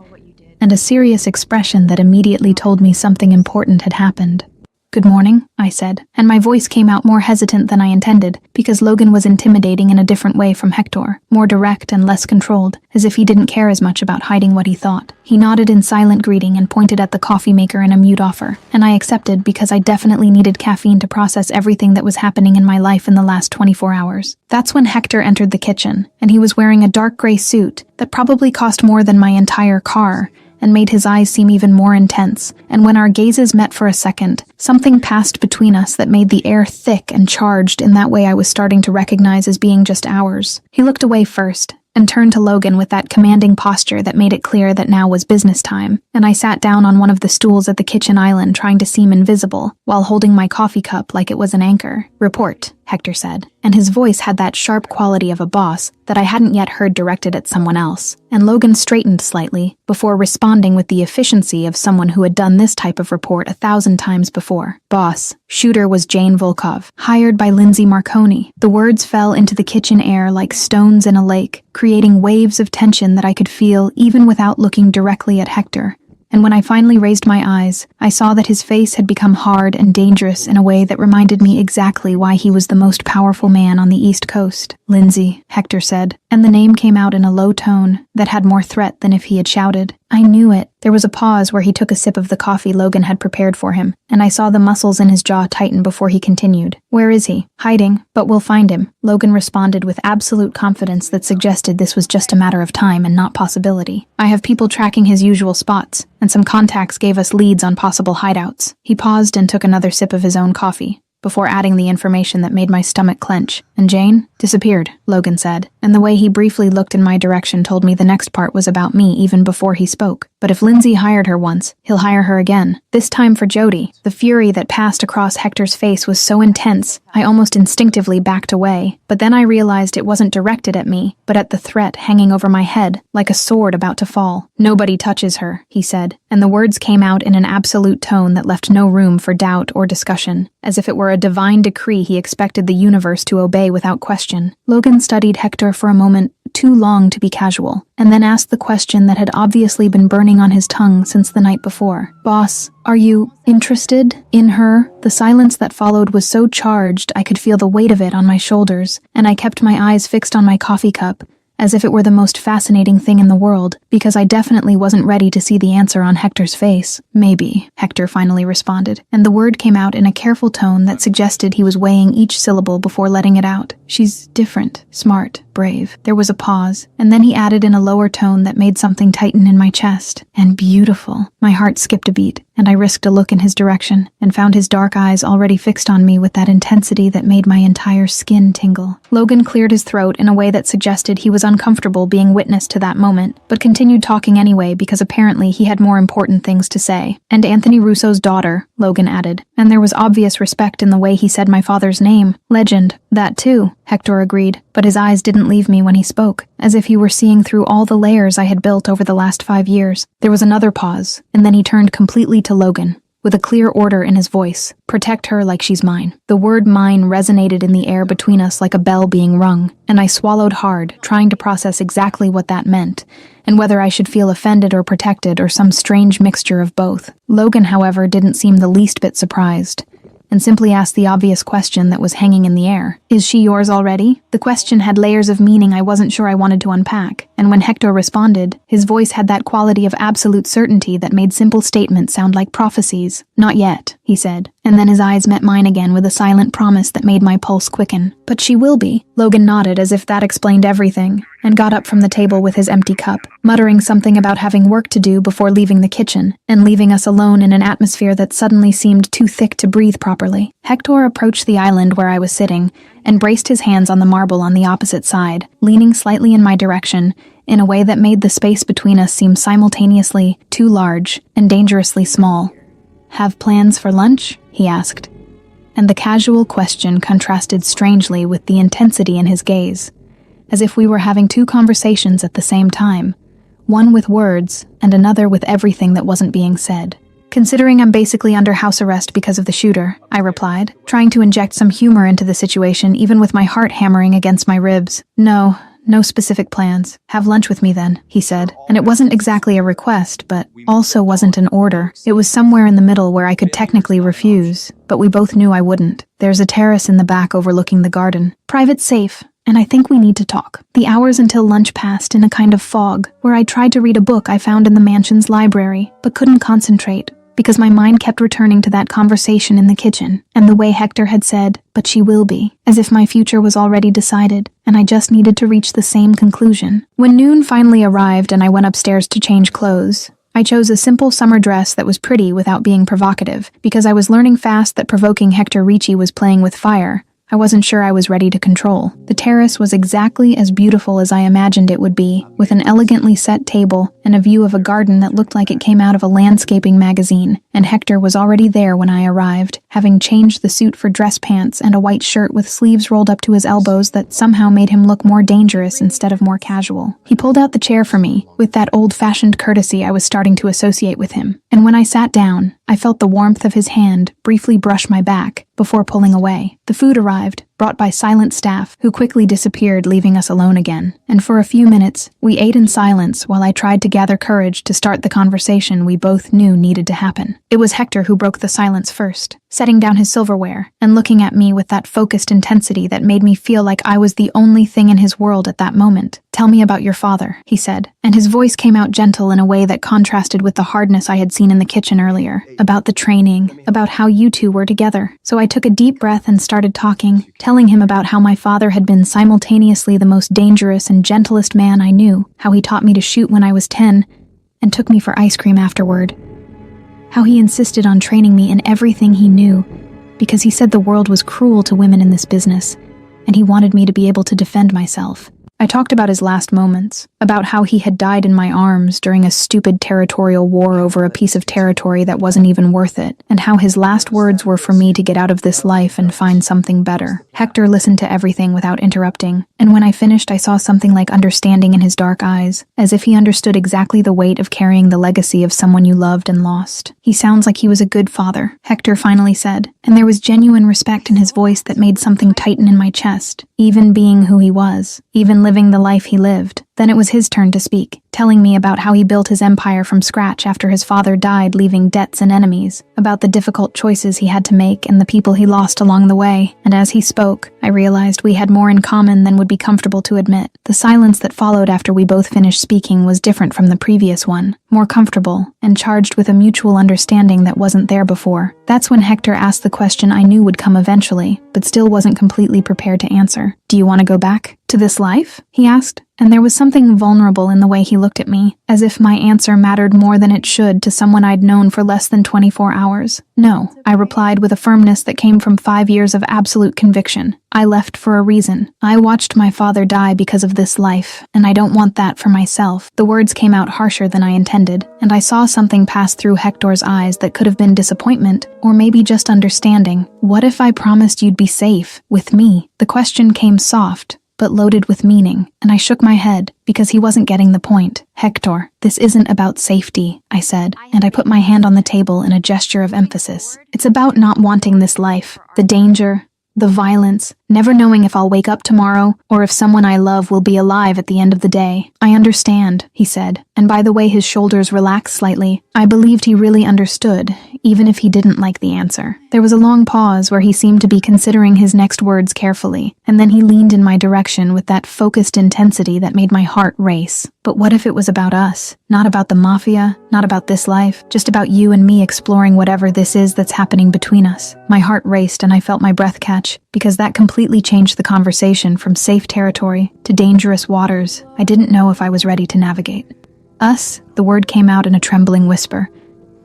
and a serious expression that immediately told me something important had happened. "Good morning," I said, and my voice came out more hesitant than I intended because Logan was intimidating in a different way from Hector, more direct and less controlled, as if he didn't care as much about hiding what he thought. He nodded in silent greeting and pointed at the coffee maker in a mute offer, and I accepted because I definitely needed caffeine to process everything that was happening in my life in the last 24 hours. That's when Hector entered the kitchen, and he was wearing a dark gray suit that probably cost more than my entire car, and made his eyes seem even more intense, and when our gazes met for a second, something passed between us that made the air thick and charged in that way I was starting to recognize as being just ours. He looked away first, and turned to Logan with that commanding posture that made it clear that now was business time, and I sat down on one of the stools at the kitchen island trying to seem invisible, while holding my coffee cup like it was an anchor. "Report," Hector said, and his voice had that sharp quality of a boss that I hadn't yet heard directed at someone else, and Logan straightened slightly before responding with the efficiency of someone who had done this type of report 1,000 times before. "Boss, shooter was Jane Volkov, hired by Lindsay Marconi." The words fell into the kitchen air like stones in a lake, creating waves of tension that I could feel even without looking directly at Hector. And when I finally raised my eyes, I saw that his face had become hard and dangerous in a way that reminded me exactly why he was the most powerful man on the East Coast. "Lindsay," Hector said, and the name came out in a low tone that had more threat than if he had shouted. I knew it. There was a pause where he took a sip of the coffee Logan had prepared for him, and I saw the muscles in his jaw tighten before he continued. "Where is he?" "Hiding, but we'll find him," Logan responded with absolute confidence that suggested this was just a matter of time and not possibility. "I have people tracking his usual spots, and some contacts gave us leads on possible hideouts." He paused and took another sip of his own coffee, before adding the information that made my stomach clench. "And Jane? Disappeared," Logan said, and the way he briefly looked in my direction told me the next part was about me even before he spoke. "But if Lindsay hired her once, he'll hire her again. This time for Jody." The fury that passed across Hector's face was so intense, I almost instinctively backed away, but then I realized it wasn't directed at me, but at the threat hanging over my head, like a sword about to fall. "Nobody touches her," he said, and the words came out in an absolute tone that left no room for doubt or discussion, as if it were a divine decree he expected the universe to obey without question. Logan studied Hector for a moment, too long to be casual, and then asked the question that had obviously been burning on his tongue since the night before. "Boss, are you interested in her?" The silence that followed was so charged I could feel the weight of it on my shoulders, and I kept my eyes fixed on my coffee cup, as if it were the most fascinating thing in the world, because I definitely wasn't ready to see the answer on Hector's face. "Maybe," Hector finally responded, and the word came out in a careful tone that suggested he was weighing each syllable before letting it out. "She's different, smart, brave." There was a pause, and then he added in a lower tone that made something tighten in my chest. "And beautiful." My heart skipped a beat, and I risked a look in his direction, and found his dark eyes already fixed on me with that intensity that made my entire skin tingle. Logan cleared his throat in a way that suggested he was uncomfortable being witness to that moment, but continued talking anyway because apparently he had more important things to say. "And Anthony Russo's daughter," Logan added, and there was obvious respect in the way he said my father's name. "Legend, that too," Hector agreed, but his eyes didn't leave me when he spoke, as if he were seeing through all the layers I had built over the last 5 years. There was another pause, and then he turned completely to Logan. with a clear order in his voice. Protect her like she's mine. The word mine resonated in the air between us like a bell being rung, and I swallowed hard, trying to process exactly what that meant, and whether I should feel offended or protected or some strange mixture of both. Logan, however, didn't seem the least bit surprised, and simply asked the obvious question that was hanging in the air. Is she yours already? The question had layers of meaning I wasn't sure I wanted to unpack, and when Hector responded, his voice had that quality of absolute certainty that made simple statements sound like prophecies. Not yet, he said, and then his eyes met mine again with a silent promise that made my pulse quicken. But she will be. Logan nodded as if that explained everything, and got up from the table with his empty cup, muttering something about having work to do before leaving the kitchen, and leaving us alone in an atmosphere that suddenly seemed too thick to breathe properly. Hector approached the island where I was sitting, and braced his hands on the marble on the opposite side, leaning slightly in my direction, in a way that made the space between us seem simultaneously too large and dangerously small. Have plans for lunch? He asked, and the casual question contrasted strangely with the intensity in his gaze, as if we were having two conversations at the same time, one with words and another with everything that wasn't being said. Considering I'm basically under house arrest because of the shooter, I replied, trying to inject some humor into the situation even with my heart hammering against my ribs. No specific plans. Have lunch with me then, he said, and it wasn't exactly a request, but also wasn't an order. It was somewhere in the middle where I could technically refuse, but we both knew I wouldn't. There's a terrace in the back overlooking the garden. Private safe, and I think we need to talk. The hours until lunch passed in a kind of fog, where I tried to read a book I found in the mansion's library, but couldn't concentrate, because my mind kept returning to that conversation in the kitchen, and the way Hector had said, but she will be, as if my future was already decided, and I just needed to reach the same conclusion. When noon finally arrived and I went upstairs to change clothes, I chose a simple summer dress that was pretty without being provocative, because I was learning fast that provoking Hector Ricci was playing with fire. I wasn't sure I was ready to control. The terrace was exactly as beautiful as I imagined it would be, with an elegantly set table and a view of a garden that looked like it came out of a landscaping magazine, and Hector was already there when I arrived, having changed the suit for dress pants and a white shirt with sleeves rolled up to his elbows that somehow made him look more dangerous instead of more casual. He pulled out the chair for me, with that old-fashioned courtesy I was starting to associate with him, and when I sat down, I felt the warmth of his hand briefly brush my back before pulling away. The food arrived, brought by silent staff, who quickly disappeared, leaving us alone again. And for a few minutes, we ate in silence while I tried to gather courage to start the conversation we both knew needed to happen. It was Hector who broke the silence first, setting down his silverware and looking at me with that focused intensity that made me feel like I was the only thing in his world at that moment. Tell me about your father, he said, and his voice came out gentle in a way that contrasted with the hardness I had seen in the kitchen earlier, about the training, about how you two were together. So I took a deep breath and started talking, telling him about how my father had been simultaneously the most dangerous and gentlest man I knew, how he taught me to shoot when I was 10, and took me for ice cream afterward, how he insisted on training me in everything he knew, because he said the world was cruel to women in this business, and he wanted me to be able to defend myself. I talked about his last moments, about how he had died in my arms during a stupid territorial war over a piece of territory that wasn't even worth it, and how his last words were for me to get out of this life and find something better. Hector listened to everything without interrupting, and when I finished I saw something like understanding in his dark eyes, as if he understood exactly the weight of carrying the legacy of someone you loved and lost. He sounds like he was a good father, Hector finally said, and there was genuine respect in his voice that made something tighten in my chest, even being who he was, even living the life he lived. Then it was his turn to speak, telling me about how he built his empire from scratch after his father died, leaving debts and enemies, about the difficult choices he had to make and the people he lost along the way. And as he spoke, I realized we had more in common than would be comfortable to admit. The silence that followed after we both finished speaking was different from the previous one, more comfortable, and charged with a mutual understanding that wasn't there before. That's when Hector asked the question I knew would come eventually, but still wasn't completely prepared to answer. Do you want to go back to this life? He asked, and there was something vulnerable in the way he looked at me, as if my answer mattered more than it should to someone I'd known for less than 24 hours. No, I replied with a firmness that came from 5 years of absolute conviction. I left for a reason. I watched my father die because of this life, and I don't want that for myself. The words came out harsher than I intended, and I saw something pass through Hector's eyes that could have been disappointment, or maybe just understanding. What if I promised you'd be safe, with me? The question came soft, but loaded with meaning, and I shook my head because he wasn't getting the point. "Hector, this isn't about safety," I said, and I put my hand on the table in a gesture of emphasis. "It's about not wanting this life, the danger, the violence, never knowing if I'll wake up tomorrow or if someone I love will be alive at the end of the day." "I understand," he said, and by the way his shoulders relaxed slightly, I believed he really understood, even if he didn't like the answer. There was a long pause where he seemed to be considering his next words carefully, and then he leaned in my direction with that focused intensity that made my heart race. "But what if it was about us? Not about the mafia, not about this life, just about you and me exploring whatever this is that's happening between us?" My heart raced and I felt my breath catch, because that completely changed the conversation from safe territory to dangerous waters I didn't know if I was ready to navigate. "Us?" The word came out in a trembling whisper,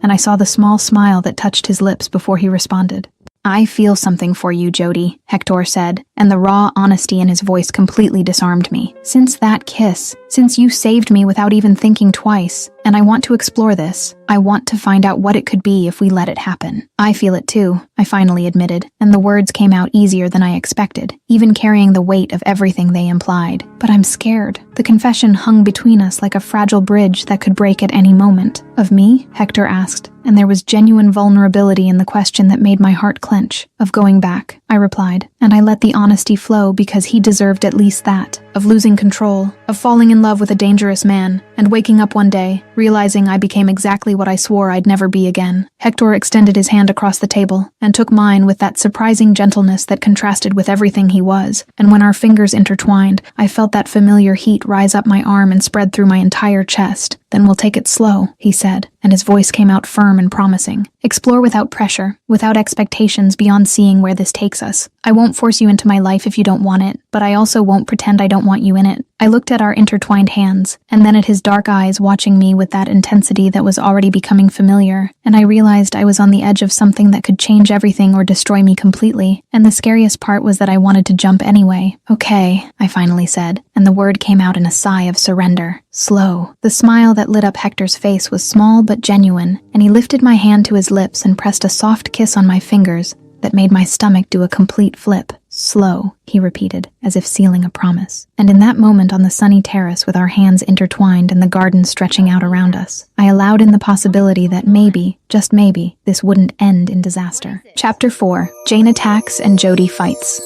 and I saw the small smile that touched his lips before he responded. "I feel something for you, Jody," Hector said, and the raw honesty in his voice completely disarmed me. "Since that kiss, since you saved me without even thinking twice, and I want to explore this. I want to find out what it could be if we let it happen." "I feel it too," I finally admitted, and the words came out easier than I expected, even carrying the weight of everything they implied. "But I'm scared." The confession hung between us like a fragile bridge that could break at any moment. "Of me?" Hector asked, and there was genuine vulnerability in the question that made my heart clench. "Of going back," I replied, and I let the honesty flow because he deserved at least that. "Of losing control, of falling in love with a dangerous man, and waking up one day, realizing I became exactly what I swore I'd never be again." Hector extended his hand across the table and took mine with that surprising gentleness that contrasted with everything he was, and when our fingers intertwined, I felt that familiar heat rise up my arm and spread through my entire chest. "Then we'll take it slow," he said, and his voice came out firm and promising. "Explore without pressure, without expectations beyond seeing where this takes us. I won't force you into my life if you don't want it, but I also won't pretend I don't want you in it." I looked at our intertwined hands, and then at his dark eyes watching me with that intensity that was already becoming familiar, and I realized I was on the edge of something that could change everything or destroy me completely, and the scariest part was that I wanted to jump anyway. "Okay," I finally said, and the word came out in a sigh of surrender. "Slow." The smile that lit up Hector's face was small but genuine, and he lifted my hand to his lips and pressed a soft kiss on my fingers that made my stomach do a complete flip. "Slow," he repeated, as if sealing a promise. And in that moment on the sunny terrace with our hands intertwined and the garden stretching out around us, I allowed in the possibility that maybe, just maybe, this wouldn't end in disaster. Chapter 4. Jane attacks and Jody fights.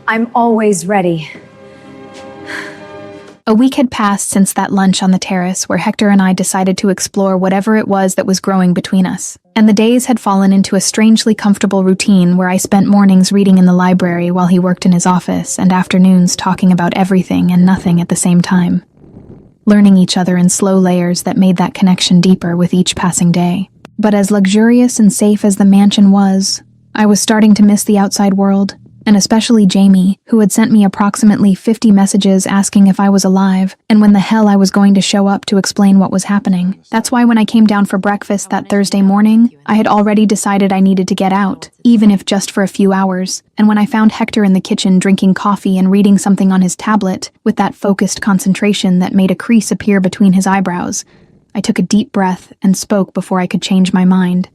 "I'm always ready." A week had passed since that lunch on the terrace where Hector and I decided to explore whatever it was that was growing between us. And the days had fallen into a strangely comfortable routine where I spent mornings reading in the library while he worked in his office and afternoons talking about everything and nothing at the same time, learning each other in slow layers that made that connection deeper with each passing day. But as luxurious and safe as the mansion was, I was starting to miss the outside world, and especially Jamie, who had sent me approximately 50 messages asking if I was alive and when the hell I was going to show up to explain what was happening. That's why when I came down for breakfast that Thursday morning, I had already decided I needed to get out, even if just for a few hours. And when I found Hector in the kitchen drinking coffee and reading something on his tablet, with that focused concentration that made a crease appear between his eyebrows, I took a deep breath and spoke before I could change my mind.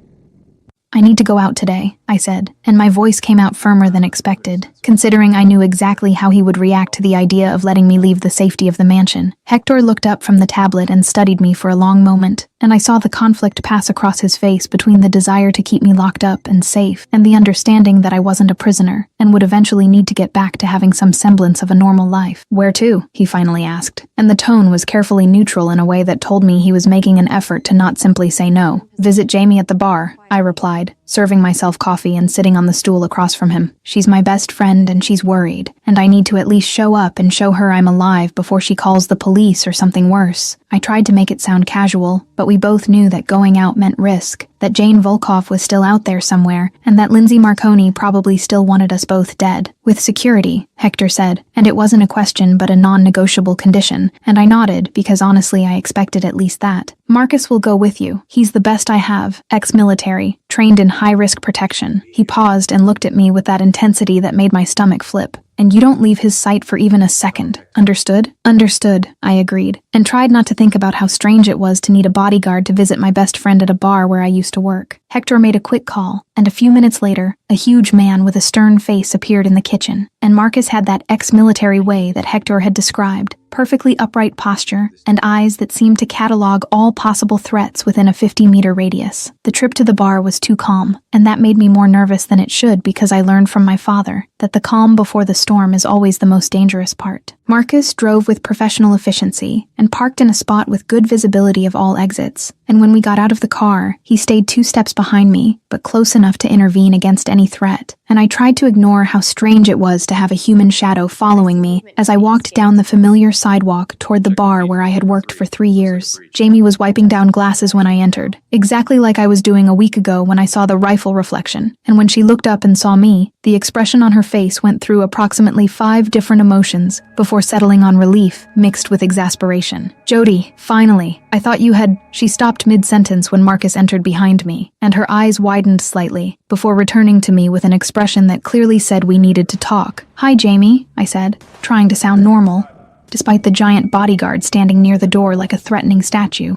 "I need to go out today," I said, and my voice came out firmer than expected, considering I knew exactly how he would react to the idea of letting me leave the safety of the mansion. Hector looked up from the tablet and studied me for a long moment, and I saw the conflict pass across his face between the desire to keep me locked up and safe and the understanding that I wasn't a prisoner and would eventually need to get back to having some semblance of a normal life. "Where to?" he finally asked, and the tone was carefully neutral in a way that told me he was making an effort to not simply say no. "Visit Jamie at the bar," I replied, serving myself coffee and sitting on the stool across from him. "She's my best friend and she's worried, and I need to at least show up and show her I'm alive before she calls the police or something worse." I tried to make it sound casual, but we both knew that going out meant risk, that Jane Volkov was still out there somewhere, and that Lindsay Marconi probably still wanted us both dead. "With security," Hector said, and it wasn't a question but a non-negotiable condition, and I nodded because honestly I expected at least that. "Marcus will go with you. He's the best I have, ex-military, trained in high-risk protection." He paused and looked at me with that intensity that made my stomach flip. "And you don't leave his sight for even a second. Understood?" "Understood," I agreed, and tried not to think about how strange it was to need a bodyguard to visit my best friend at a bar where I used to work. Hector made a quick call, and a few minutes later, A huge man with a stern face appeared in the kitchen, and Marcus had that ex-military way that Hector had described, perfectly upright posture, and eyes that seemed to catalog all possible threats within a 50-meter radius. The trip to the bar was too calm, and that made me more nervous than it should because I learned from my father that the calm before the storm is always the most dangerous part. Marcus drove with professional efficiency and parked in a spot with good visibility of all exits, and when we got out of the car, he stayed 2 steps behind me, but close enough to intervene against any threat, and I tried to ignore how strange it was to have a human shadow following me as I walked down the familiar sidewalk toward the bar where I had worked for 3 years. Jamie was wiping down glasses when I entered, exactly like I was doing a week ago when I saw the rifle reflection, and when she looked up and saw me, the expression on her face went through approximately 5 different emotions before settling on relief mixed with exasperation. "Jody, finally, I thought you had..." She stopped mid-sentence when Marcus entered behind me, and her eyes widened slightly before returning to me with an expression that clearly said we needed to talk. "Hi, Jamie," I said, trying to sound normal, despite the giant bodyguard standing near the door like a threatening statue.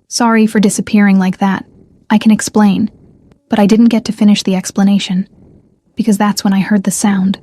"Sorry for disappearing like that. I can explain." But I didn't get to finish the explanation, because that's when I heard the sound.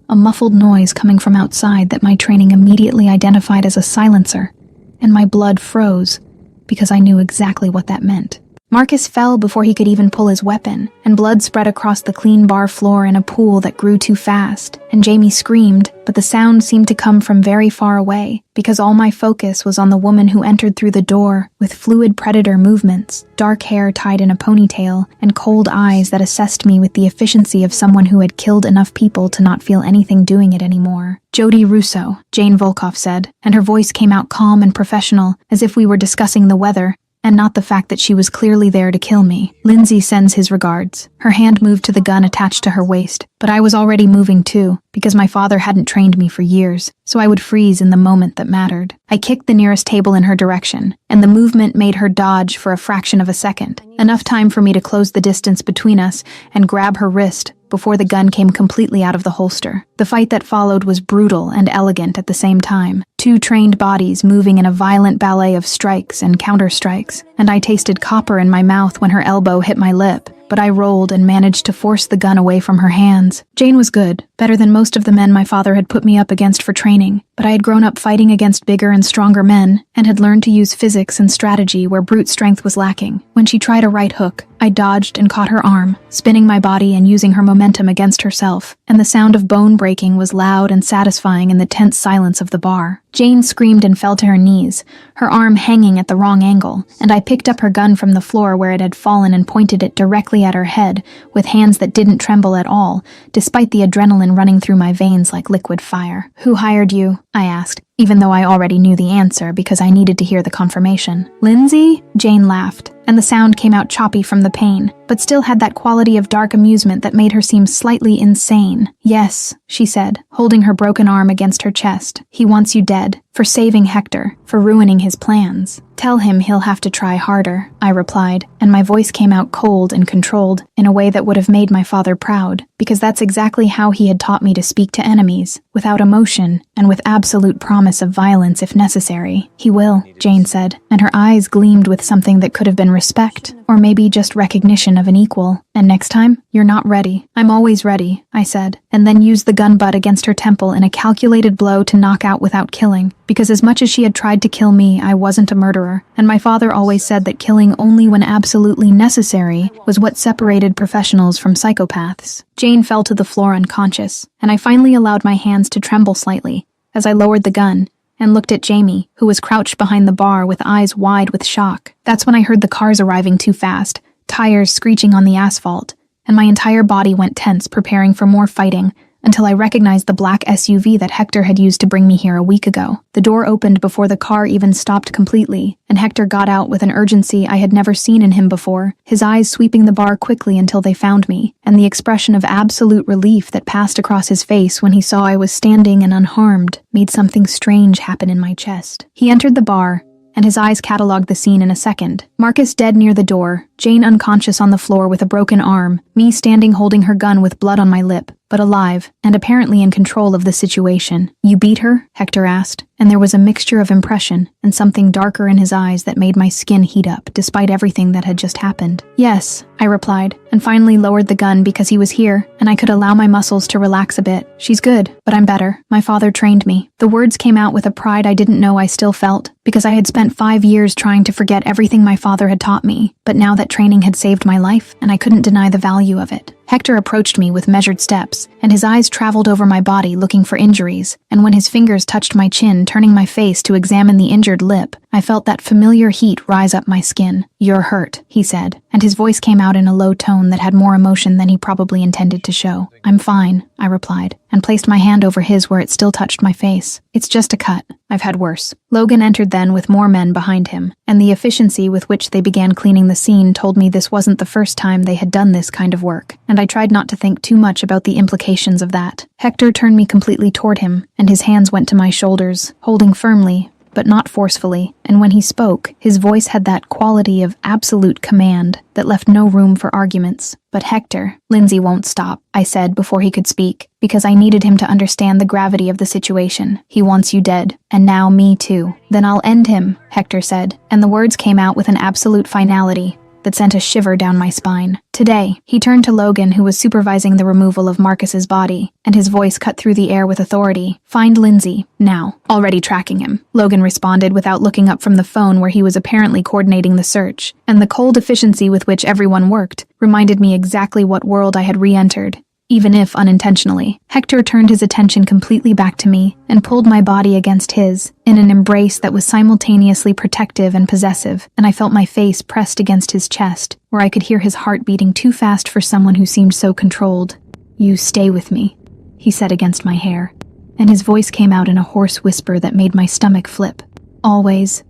A muffled noise coming from outside that my training immediately identified as a silencer, and my blood froze because I knew exactly what that meant. Marcus fell before he could even pull his weapon, and blood spread across the clean bar floor in a pool that grew too fast, and Jamie screamed, but the sound seemed to come from very far away, because all my focus was on the woman who entered through the door with fluid predator movements, dark hair tied in a ponytail, and cold eyes that assessed me with the efficiency of someone who had killed enough people to not feel anything doing it anymore. "Jody Russo," Jane Volkov said, and her voice came out calm and professional, as if we were discussing the weather, and not the fact that she was clearly there to kill me. "Lindsay sends his regards." Her hand moved to the gun attached to her waist, but I was already moving too, because my father hadn't trained me for years, so I would freeze in the moment that mattered. I kicked the nearest table in her direction, and the movement made her dodge for a fraction of a second, enough time for me to close the distance between us and grab her wrist before the gun came completely out of the holster. The fight that followed was brutal and elegant at the same time. 2 trained bodies moving in a violent ballet of strikes and counter-strikes, and I tasted copper in my mouth when her elbow hit my lip, but I rolled and managed to force the gun away from her hands. Jane was good, better than most of the men my father had put me up against for training, but I had grown up fighting against bigger and stronger men, and had learned to use physics and strategy where brute strength was lacking. When she tried a right hook, I dodged and caught her arm, spinning my body and using her momentum against herself, and the sound of bone breaking was loud and satisfying in the tense silence of the bar. Jane screamed and fell to her knees, her arm hanging at the wrong angle, and I picked up her gun from the floor where it had fallen and pointed it directly at her head, with hands that didn't tremble at all, despite the adrenaline running through my veins like liquid fire. "Who hired you?" I asked, even though I already knew the answer because I needed to hear the confirmation. "Lindsay?" Jane laughed, and the sound came out choppy from the pain, but still had that quality of dark amusement that made her seem slightly insane. "Yes," she said, holding her broken arm against her chest. "He wants you dead, for saving Hector, for ruining his plans." "Tell him he'll have to try harder," I replied, and my voice came out cold and controlled in a way that would have made my father proud, because that's exactly how he had taught me to speak to enemies, without emotion and with absolute promise of violence if necessary. "He will," Jane said, and her eyes gleamed with something that could have been respect, or maybe just recognition of an equal. "And next time, you're not ready." "I'm always ready," I said, and then used the gun butt against her temple in a calculated blow to knock out without killing, because as much as she had tried to kill me, I wasn't a murderer, and my father always said that killing only when absolutely necessary was what separated professionals from psychopaths. Jane fell to the floor unconscious, and I finally allowed my hands to tremble slightly as I lowered the gun and looked at Jamie, who was crouched behind the bar with eyes wide with shock. That's when I heard the cars arriving too fast, tires screeching on the asphalt, and my entire body went tense preparing for more fighting, until I recognized the black SUV that Hector had used to bring me here a week ago. The door opened before the car even stopped completely, and Hector got out with an urgency I had never seen in him before, his eyes sweeping the bar quickly until they found me, and the expression of absolute relief that passed across his face when he saw I was standing and unharmed made something strange happen in my chest. He entered the bar, and his eyes cataloged the scene in a second. Marcus dead near the door, Jane unconscious on the floor with a broken arm, me standing holding her gun with blood on my lip, but alive, and apparently in control of the situation. "You beat her?" Hector asked, and there was a mixture of impression and something darker in his eyes that made my skin heat up despite everything that had just happened. "Yes," I replied, and finally lowered the gun because he was here, and I could allow my muscles to relax a bit. "She's good, but I'm better. My father trained me." The words came out with a pride I didn't know I still felt, because I had spent 5 years trying to forget everything my father had taught me, but now that training had saved my life, and I couldn't deny the value of it. Hector approached me with measured steps, and his eyes traveled over my body looking for injuries, and when his fingers touched my chin, turning my face to examine the injured lip, I felt that familiar heat rise up my skin. "You're hurt," he said, and his voice came out in a low tone that had more emotion than he probably intended to show. "I'm fine," I replied, and placed my hand over his where it still touched my face. "It's just a cut. I've had worse." Logan entered then with more men behind him, and the efficiency with which they began cleaning the scene told me this wasn't the first time they had done this kind of work, and I tried not to think too much about the implications of that. Hector turned me completely toward him, and his hands went to my shoulders, holding firmly, but not forcefully, and when he spoke, his voice had that quality of absolute command that left no room for arguments. "But Hector, Lindsay won't stop," I said before he could speak, because I needed him to understand the gravity of the situation. "He wants you dead, and now me too." "Then I'll end him," Hector said, and the words came out with an absolute finality that sent a shiver down my spine. "Today," he turned to Logan, who was supervising the removal of Marcus's body, and his voice cut through the air with authority. "Find Lindsay, now." "Already tracking him," Logan responded without looking up from the phone where he was apparently coordinating the search, and the cold efficiency with which everyone worked reminded me exactly what world I had re-entered, even if unintentionally. Hector turned his attention completely back to me and pulled my body against his, in an embrace that was simultaneously protective and possessive, and I felt my face pressed against his chest, where I could hear his heart beating too fast for someone who seemed so controlled. "You stay with me," he said against my hair, and his voice came out in a hoarse whisper that made my stomach flip. "Always.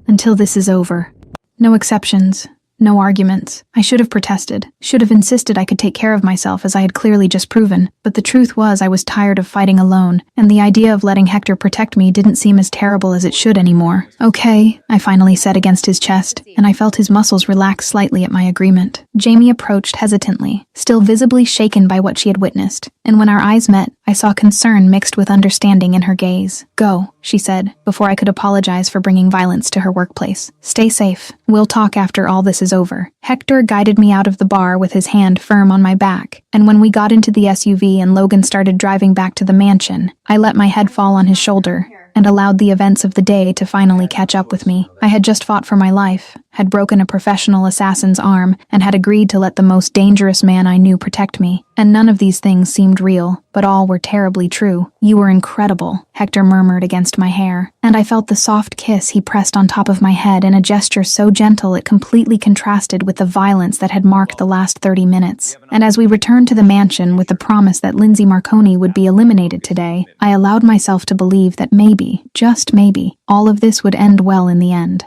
Until this is over. No exceptions. No arguments. I should have protested, should have insisted I could take care of myself as I had clearly just proven, but the truth was I was tired of fighting alone, and the idea of letting Hector protect me didn't seem as terrible as it should anymore. "Okay," I finally said against his chest, and I felt his muscles relax slightly at my agreement. Jamie approached hesitantly, still visibly shaken by what she had witnessed, and when our eyes met, I saw concern mixed with understanding in her gaze. "Go," she said, before I could apologize for bringing violence to her workplace. "Stay safe. We'll talk after all this is over." Hector guided me out of the bar with his hand firm on my back, and when we got into the SUV and Logan started driving back to the mansion, I let my head fall on his shoulder and allowed the events of the day to finally catch up with me. I had just fought for my life, had broken a professional assassin's arm, and had agreed to let the most dangerous man I knew protect me. And none of these things seemed real, but all were terribly true. "You were incredible," Hector murmured against my hair, and I felt the soft kiss he pressed on top of my head in a gesture so gentle it completely contrasted with the violence that had marked the last 30 minutes. And as we returned to the mansion with the promise that Lindsay Marconi would be eliminated today, I allowed myself to believe that maybe, just maybe, all of this would end well in the end.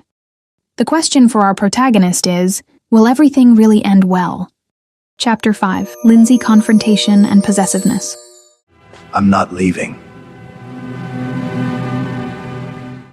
The question for our protagonist is, will everything really end well? Chapter 5. Lindsay Confrontation and Possessiveness. I'm not leaving.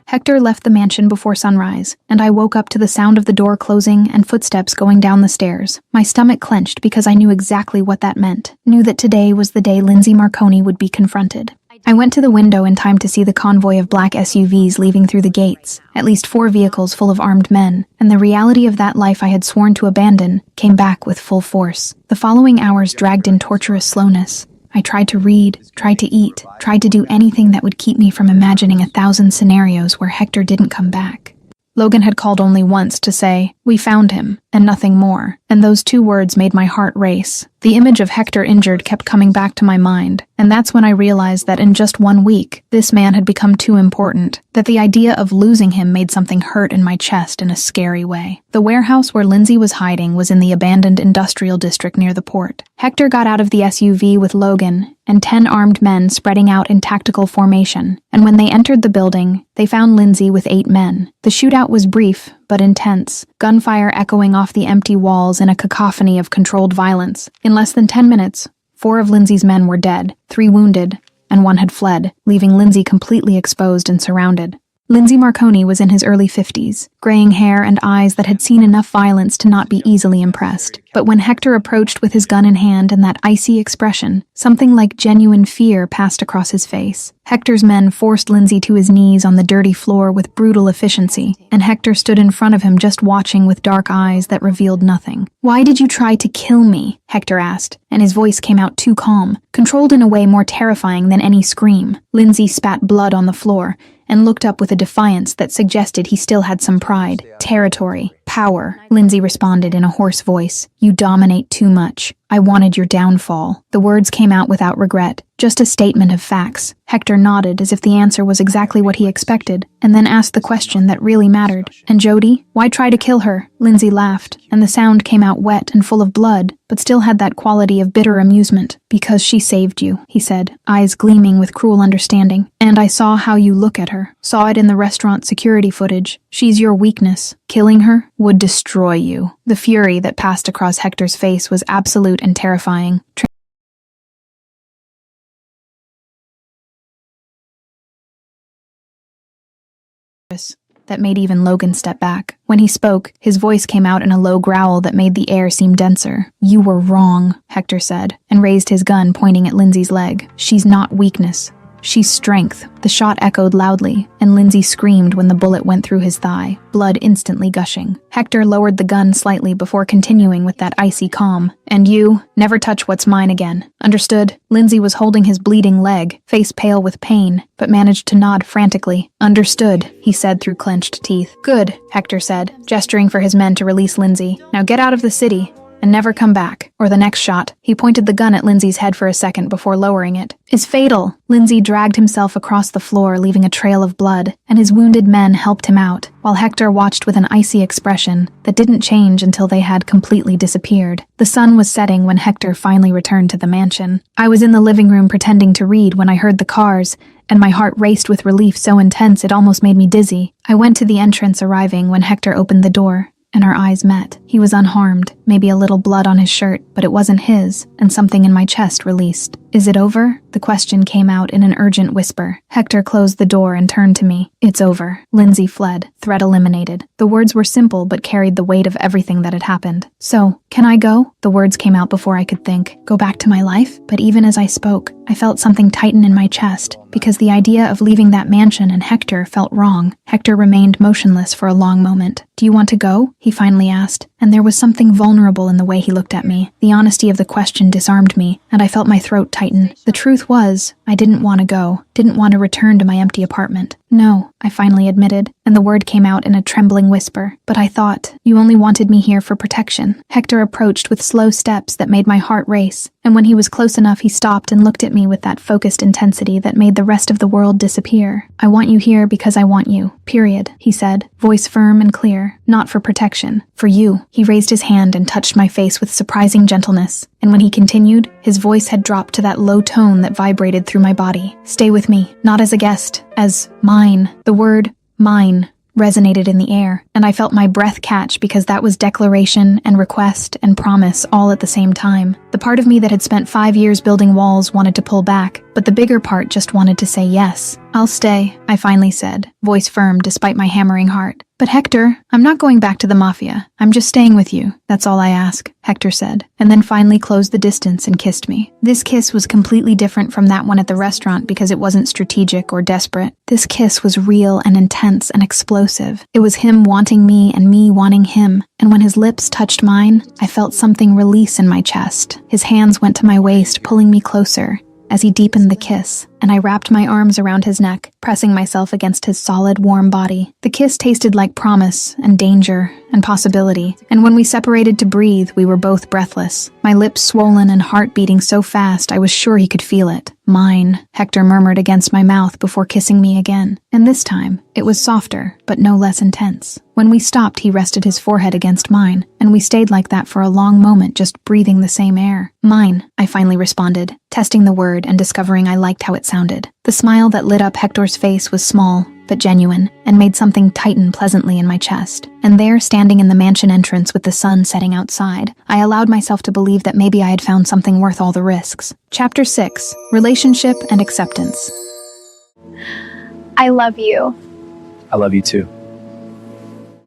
Hector left the mansion before sunrise, and I woke up to the sound of the door closing and footsteps going down the stairs. My stomach clenched because I knew exactly what that meant. Knew that today was the day Lindsay Marconi would be confronted. I went to the window in time to see the convoy of black SUVs leaving through the gates, at least 4 vehicles full of armed men, and the reality of that life I had sworn to abandon came back with full force. The following hours dragged in torturous slowness. I tried to read, tried to eat, tried to do anything that would keep me from imagining 1,000 scenarios where Hector didn't come back. Logan had called only once to say, "We found him," and nothing more, and those 2 words made my heart race. The image of Hector injured kept coming back to my mind, and that's when I realized that in just 1 week, this man had become too important, that the idea of losing him made something hurt in my chest in a scary way. The warehouse where Lindsay was hiding was in the abandoned industrial district near the port. Hector got out of the SUV with Logan and 10 armed men spreading out in tactical formation, and when they entered the building, they found Lindsay with 8 men. The shootout was brief, but intense, gunfire echoing off the empty walls in a cacophony of controlled violence. In less than 10 minutes, 4 of Lindsay's men were dead, 3 wounded, and 1 had fled, leaving Lindsay completely exposed and surrounded. Lindsay Marconi was in his early 50s, graying hair and eyes that had seen enough violence to not be easily impressed. But when Hector approached with his gun in hand and that icy expression, something like genuine fear passed across his face. Hector's men forced Lindsay to his knees on the dirty floor with brutal efficiency, and Hector stood in front of him just watching with dark eyes that revealed nothing. "Why did you try to kill me?" Hector asked, and his voice came out too calm, controlled in a way more terrifying than any scream. Lindsay spat blood on the floor and looked up with a defiance that suggested he still had some pride. "Territory. Power," Lindsay responded in a hoarse voice. "You dominate too much. I wanted your downfall." The words came out without regret, just a statement of facts. Hector nodded as if the answer was exactly what he expected, and then asked the question that really mattered. "And Jody? Why try to kill her?" Lindsay laughed, and the sound came out wet and full of blood, but still had that quality of bitter amusement. "Because she saved you," he said, eyes gleaming with cruel understanding. "And I saw how you look at her. Saw it in the restaurant security footage. She's your weakness. Killing her would destroy you." The fury that passed across Hector's face was absolute and terrifying. That made even Logan step back. When he spoke, his voice came out in a low growl that made the air seem denser. "You were wrong," Hector said, and raised his gun, pointing at Lindsay's leg. "She's not weakness. She's strength." The shot echoed loudly, and Lindsay screamed when the bullet went through his thigh, blood instantly gushing. Hector lowered the gun slightly before continuing with that icy calm. "And you, never touch what's mine again. Understood?" Lindsay was holding his bleeding leg, face pale with pain, but managed to nod frantically. "Understood," he said through clenched teeth. "Good," Hector said, gesturing for his men to release Lindsay. "Now get out of the city and never come back, or the next shot," he pointed the gun at Lindsay's head for a second before lowering it, "is fatal." Lindsay dragged himself across the floor, leaving a trail of blood, and his wounded men helped him out, while Hector watched with an icy expression that didn't change until they had completely disappeared. The sun was setting when Hector finally returned to the mansion. I was in the living room pretending to read when I heard the cars, and my heart raced with relief so intense it almost made me dizzy. I went to the entrance, arriving when Hector opened the door, and our eyes met. He was unharmed, maybe a little blood on his shirt, but it wasn't his, and something in my chest released. "Is it over?" The question came out in an urgent whisper. Hector closed the door and turned to me. "It's over." Lindsay fled, threat eliminated. The words were simple but carried the weight of everything that had happened. "So, can I go?" The words came out before I could think. "Go back to my life?" But even as I spoke, I felt something tighten in my chest, because the idea of leaving that mansion and Hector felt wrong. Hector remained motionless for a long moment. "Do you want to go?" he finally asked, and there was something vulnerable in the way he looked at me. The honesty of the question disarmed me, and I felt my throat tighten. The truth was, I didn't want to go, didn't want to return to my empty apartment. "No," I finally admitted, and the word came out in a trembling whisper. "But I thought, you only wanted me here for protection." Hector approached with slow steps that made my heart race, and when he was close enough he stopped and looked at me with that focused intensity that made the rest of the world disappear. "I want you here because I want you, period," he said, voice firm and clear. "Not for protection, for you." He raised his hand and touched my face with surprising gentleness, and when he continued, his voice had dropped to that low tone that vibrated through my body. "Stay with me, not as a guest, as mine." The word mine resonated in the air, and I felt my breath catch because that was declaration and request and promise all at the same time. The part of me that had spent 5 years building walls wanted to pull back, but the bigger part just wanted to say yes. "I'll stay," I finally said, voice firm despite my hammering heart. "But Hector, I'm not going back to the Mafia. I'm just staying with you. That's all I ask," Hector said, and then finally closed the distance and kissed me. This kiss was completely different from that one at the restaurant because it wasn't strategic or desperate. This kiss was real and intense and explosive. It was him wanting me and me wanting him, and when his lips touched mine, I felt something release in my chest. His hands went to my waist, pulling me closer as he deepened the kiss, and I wrapped my arms around his neck, pressing myself against his solid, warm body. The kiss tasted like promise and danger and possibility, and when we separated to breathe, we were both breathless, my lips swollen and heart beating so fast I was sure he could feel it. "Mine," Hector murmured against my mouth before kissing me again, and this time, it was softer, but no less intense. When we stopped, he rested his forehead against mine, and we stayed like that for a long moment, just breathing the same air. "Mine," I finally responded, testing the word and discovering I liked how it sounded. The smile that lit up Hector's face was small, but genuine, and made something tighten pleasantly in my chest. And there, standing in the mansion entrance with the sun setting outside, I allowed myself to believe that maybe I had found something worth all the risks. Chapter 6. Relationship and Acceptance. I love you. I love you too.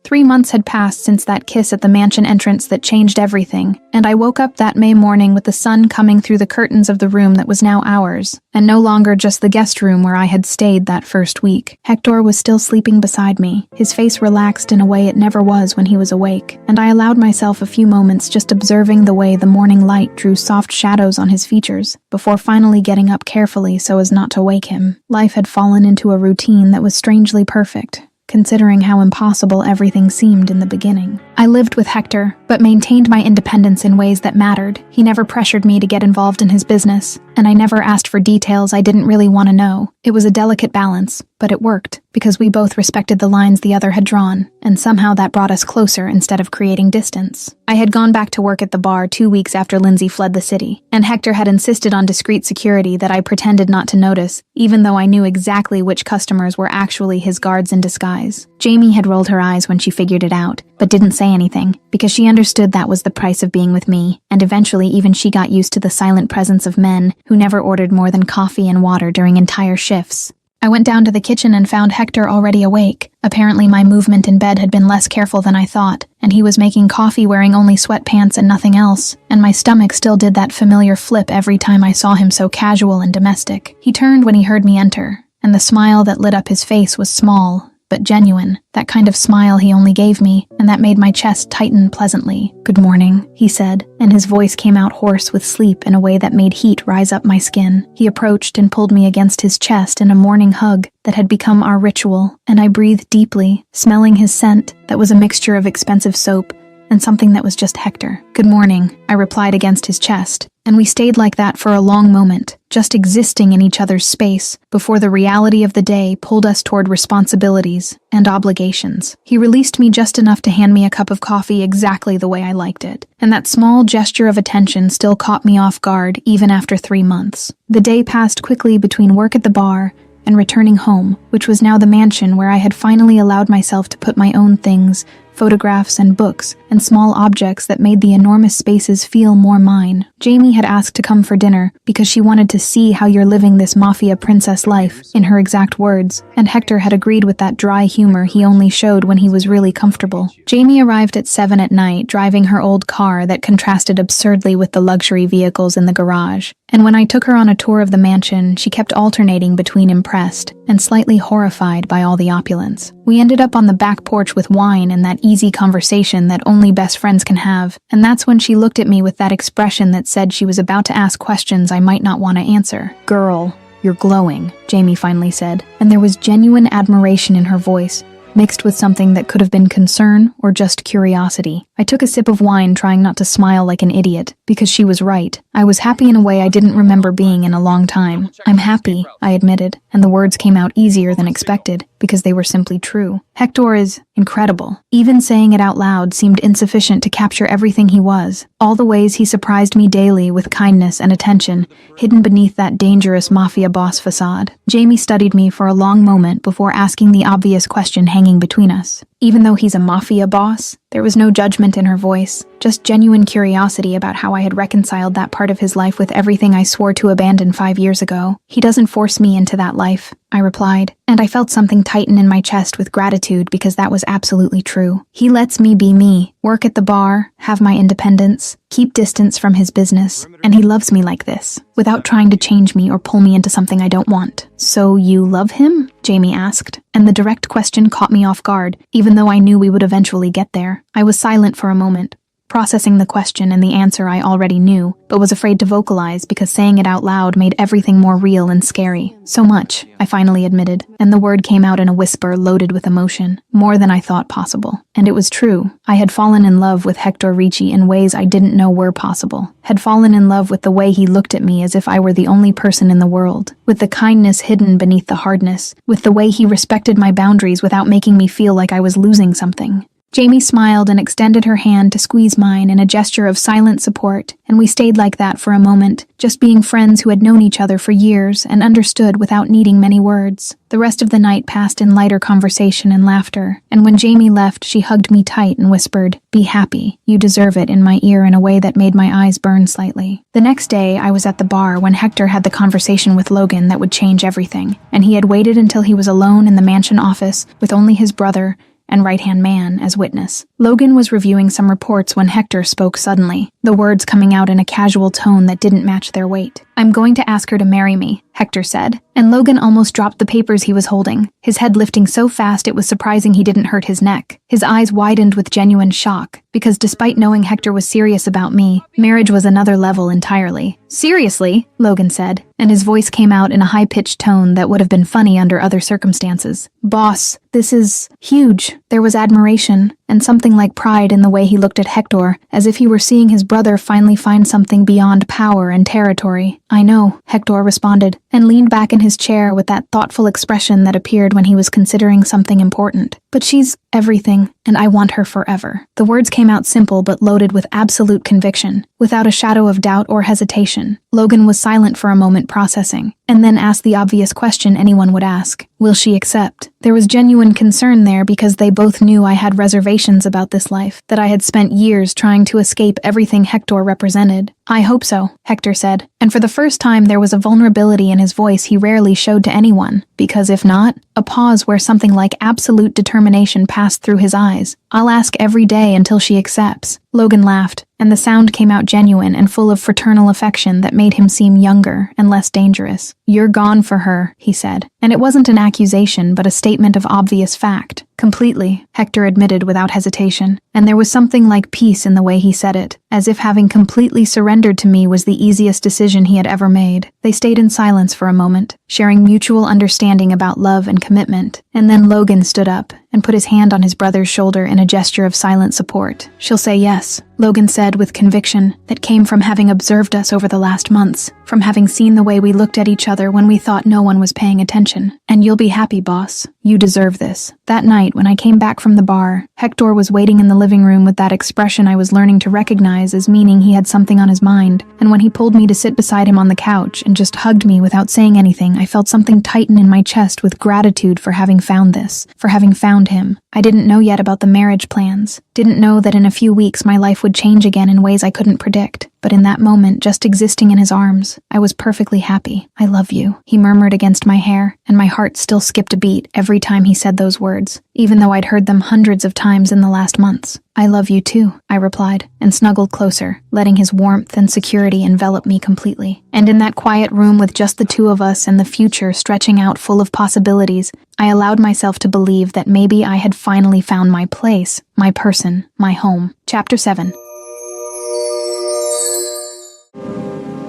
3 months had passed since that kiss at the mansion entrance that changed everything, and I woke up that May morning with the sun coming through the curtains of the room that was now ours, and no longer just the guest room where I had stayed that first week. Hector was still sleeping beside me, his face relaxed in a way it never was when he was awake, and I allowed myself a few moments just observing the way the morning light drew soft shadows on his features, before finally getting up carefully so as not to wake him. Life had fallen into a routine that was strangely perfect, considering how impossible everything seemed in the beginning. I lived with Hector, but maintained my independence in ways that mattered. He never pressured me to get involved in his business, and I never asked for details I didn't really want to know. It was a delicate balance, but it worked, because we both respected the lines the other had drawn, and somehow that brought us closer instead of creating distance. I had gone back to work at the bar 2 weeks after Lindsay fled the city, and Hector had insisted on discreet security that I pretended not to notice, even though I knew exactly which customers were actually his guards in disguise. Jamie had rolled her eyes when she figured it out, but didn't say anything, because she understood that was the price of being with me, and eventually even she got used to the silent presence of men who never ordered more than coffee and water during entire shifts. I went down to the kitchen and found Hector already awake. Apparently my movement in bed had been less careful than I thought, and he was making coffee wearing only sweatpants and nothing else, and my stomach still did that familiar flip every time I saw him so casual and domestic. He turned when he heard me enter, and the smile that lit up his face was small, but genuine, that kind of smile he only gave me, and that made my chest tighten pleasantly. "Good morning," he said, and his voice came out hoarse with sleep in a way that made heat rise up my skin. He approached and pulled me against his chest in a morning hug that had become our ritual, and I breathed deeply, smelling his scent that was a mixture of expensive soap and something that was just Hector. "Good morning," I replied against his chest, and we stayed like that for a long moment, just existing in each other's space, before the reality of the day pulled us toward responsibilities and obligations. He released me just enough to hand me a cup of coffee exactly the way I liked it, and that small gesture of attention still caught me off guard even after 3 months. The day passed quickly between work at the bar and returning home, which was now the mansion where I had finally allowed myself to put my own things, photographs and books, and small objects that made the enormous spaces feel more mine. Jamie had asked to come for dinner because she wanted to see how you're living this mafia princess life, in her exact words, and Hector had agreed with that dry humor he only showed when he was really comfortable. Jamie arrived at 7 at night, driving her old car that contrasted absurdly with the luxury vehicles in the garage, and when I took her on a tour of the mansion, she kept alternating between impressed and slightly horrified by all the opulence. We ended up on the back porch with wine and that easy conversation that only best friends can have, and that's when she looked at me with that expression that said she was about to ask questions I might not want to answer. "Girl, you're glowing," Jamie finally said, and there was genuine admiration in her voice, mixed with something that could have been concern or just curiosity. I took a sip of wine, trying not to smile like an idiot, because she was right. I was happy in a way I didn't remember being in a long time. "I'm happy," I admitted, and the words came out easier than expected, because they were simply true. Hector is incredible. Even saying it out loud seemed insufficient to capture everything he was. All the ways he surprised me daily with kindness and attention, hidden beneath that dangerous mafia boss facade. Jamie studied me for a long moment before asking the obvious question hanging between us. Even though he's a mafia boss, there was no judgment in her voice, just genuine curiosity about how I had reconciled that part of his life with everything I swore to abandon 5 years ago. "He doesn't force me into that life," I replied, and I felt something tighten in my chest with gratitude because that was absolutely true. "He lets me be me, work at the bar, have my independence, keep distance from his business, and he loves me like this, without trying to change me or pull me into something I don't want." "So you love him?" Jamie asked, and the direct question caught me off guard, even though I knew we would eventually get there. I was silent for a moment, processing the question and the answer I already knew, but was afraid to vocalize because saying it out loud made everything more real and scary. "So much," I finally admitted, and the word came out in a whisper loaded with emotion, more than I thought possible. And it was true. I had fallen in love with Hector Ricci in ways I didn't know were possible. Had fallen in love with the way he looked at me as if I were the only person in the world, with the kindness hidden beneath the hardness, with the way he respected my boundaries without making me feel like I was losing something. Jamie smiled and extended her hand to squeeze mine in a gesture of silent support, and we stayed like that for a moment, just being friends who had known each other for years and understood without needing many words. The rest of the night passed in lighter conversation and laughter, and when Jamie left, she hugged me tight and whispered, "Be happy, you deserve it," in my ear in a way that made my eyes burn slightly. The next day, I was at the bar when Hector had the conversation with Logan that would change everything, and he had waited until he was alone in the mansion office with only his brother and right-hand man as witness. Logan was reviewing some reports when Hector spoke suddenly, the words coming out in a casual tone that didn't match their weight. "I'm going to ask her to marry me," Hector said, and Logan almost dropped the papers he was holding, his head lifting so fast it was surprising he didn't hurt his neck. His eyes widened with genuine shock, because despite knowing Hector was serious about me, marriage was another level entirely. "Seriously?" Logan said, and his voice came out in a high-pitched tone that would have been funny under other circumstances. "Boss, this is huge." There was admiration, and something like pride in the way he looked at Hector, as if he were seeing his brother finally find something beyond power and territory. "I know," Hector responded, and leaned back in his chair with that thoughtful expression that appeared when he was considering something important. "But she's everything, and I want her forever." The words came out simple but loaded with absolute conviction, without a shadow of doubt or hesitation. Logan was silent for a moment, processing, and then asked the obvious question anyone would ask. Will she accept? There was genuine concern there because they both knew I had reservations about this life, that I had spent years trying to escape everything Hector represented. "I hope so," Hector said, and for the first time there was a vulnerability in his voice he rarely showed to anyone, because if not, a pause where something like absolute determination passed through his eyes. "I'll ask every day until she accepts." Logan laughed, and the sound came out genuine and full of fraternal affection that made him seem younger and less dangerous. "You're gone for her," he said, and it wasn't an accusation but a statement of obvious fact. "Completely," Hector admitted without hesitation, and there was something like peace in the way he said it, as if having completely surrendered to me was the easiest decision he had ever made. They stayed in silence for a moment, sharing mutual understanding about love and commitment, and then Logan stood up and put his hand on his brother's shoulder in a gesture of silent support. "She'll say yes," Logan said with conviction that came from having observed us over the last months, from having seen the way we looked at each other when we thought no one was paying attention. "And you'll be happy, boss. You deserve this." That night, when I came back from the bar, Hector was waiting in the living room with that expression I was learning to recognize as meaning he had something on his mind, and when he pulled me to sit beside him on the couch and just hugged me without saying anything, I felt something tighten in my chest with gratitude for having found this, for having found him. I didn't know yet about the marriage plans, didn't know that in a few weeks my life would change again in ways I couldn't predict, but in that moment, just existing in his arms, I was perfectly happy. "I love you," he murmured against my hair, and my heart still skipped a beat every time he said those words, even though I'd heard them hundreds of times in the last months. "I love you too," I replied, and snuggled closer, letting his warmth and security envelop me completely. And in that quiet room with just the two of us and the future stretching out full of possibilities, I allowed myself to believe that maybe I had finally found my place, my person, my home. Chapter 7.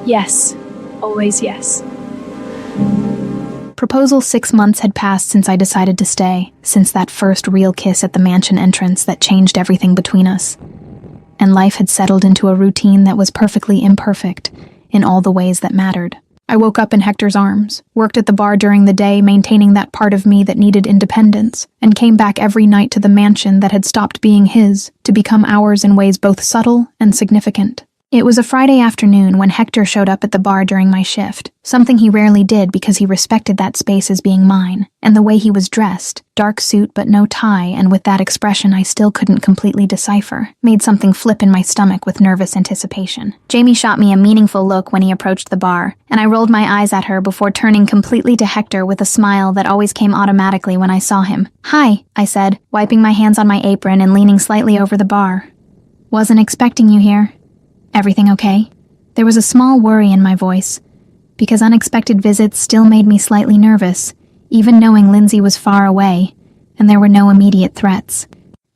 Yes. Always yes. Proposal 6 months had passed since I decided to stay, since that first real kiss at the mansion entrance that changed everything between us. And life had settled into a routine that was perfectly imperfect, in all the ways that mattered. I woke up in Hector's arms, worked at the bar during the day maintaining that part of me that needed independence, and came back every night to the mansion that had stopped being his, to become ours in ways both subtle and significant. It was a Friday afternoon when Hector showed up at the bar during my shift, something he rarely did because he respected that space as being mine, and the way he was dressed, dark suit but no tie, and with that expression I still couldn't completely decipher, made something flip in my stomach with nervous anticipation. Jamie shot me a meaningful look when he approached the bar, and I rolled my eyes at her before turning completely to Hector with a smile that always came automatically when I saw him. "Hi," I said, wiping my hands on my apron and leaning slightly over the bar. "Wasn't expecting you here. Everything okay?" There was a small worry in my voice, because unexpected visits still made me slightly nervous, even knowing Lindsay was far away, and there were no immediate threats.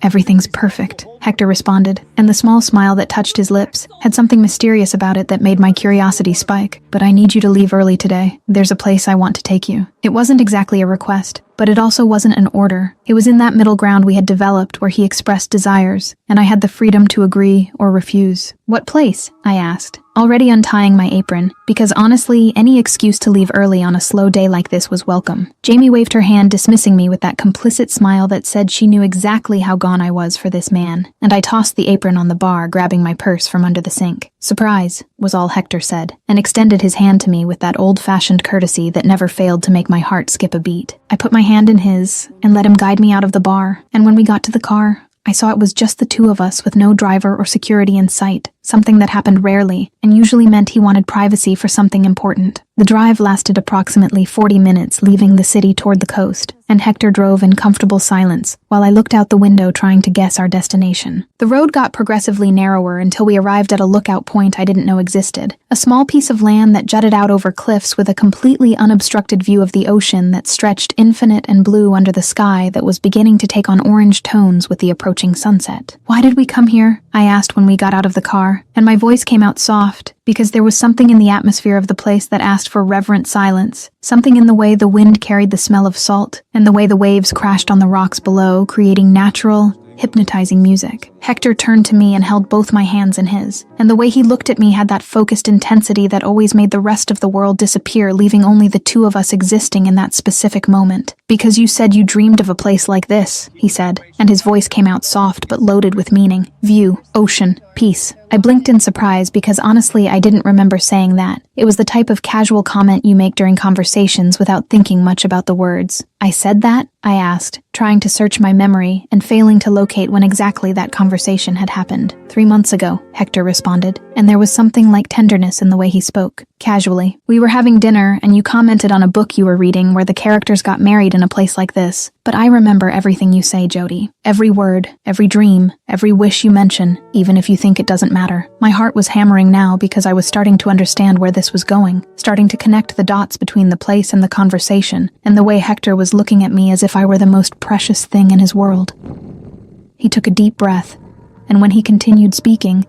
"Everything's perfect," Hector responded, and the small smile that touched his lips had something mysterious about it that made my curiosity spike. "But I need you to leave early today. There's a place I want to take you." It wasn't exactly a request, but it also wasn't an order. It was in that middle ground we had developed where he expressed desires, and I had the freedom to agree or refuse. "What place?" I asked, already untying my apron, because honestly, any excuse to leave early on a slow day like this was welcome. Jamie waved her hand, dismissing me with that complicit smile that said she knew exactly how gone I was for this man, and I tossed the apron on the bar, grabbing my purse from under the sink. "Surprise," was all Hector said, and extended his hand to me with that old-fashioned courtesy that never failed to make my heart skip a beat. I put my hand in his and let him guide me out of the bar, and when we got to the car, I saw it was just the two of us with no driver or security in sight, something that happened rarely and usually meant he wanted privacy for something important. The drive lasted approximately 40 minutes, leaving the city toward the coast, and Hector drove in comfortable silence while I looked out the window trying to guess our destination. The road got progressively narrower until we arrived at a lookout point I didn't know existed, a small piece of land that jutted out over cliffs with a completely unobstructed view of the ocean that stretched infinite and blue under the sky that was beginning to take on orange tones with the approaching sunset. "Why did we come here?" I asked when we got out of the car, and my voice came out soft, because there was something in the atmosphere of the place that asked for reverent silence, something in the way the wind carried the smell of salt, and the way the waves crashed on the rocks below, creating natural, hypnotizing music. Hector turned to me and held both my hands in his, and the way he looked at me had that focused intensity that always made the rest of the world disappear, leaving only the two of us existing in that specific moment. "Because you said you dreamed of a place like this," he said, and his voice came out soft but loaded with meaning. "View, ocean, peace." I blinked in surprise because honestly I didn't remember saying that. It was the type of casual comment you make during conversations without thinking much about the words. "I said that?" I asked, trying to search my memory and failing to locate when exactly that conversation had happened. 3 months ago, Hector responded, and there was something like tenderness in the way he spoke. Casually, "We were having dinner and you commented on a book you were reading where the characters got married in a place like this. But I remember everything you say, Jody. Every word, every dream, every wish you mention, even if you think it doesn't matter." My heart was hammering now because I was starting to understand where this was going, starting to connect the dots between the place and the conversation, and the way Hector was looking at me as if I were the most precious thing in his world. He took a deep breath, and when he continued speaking,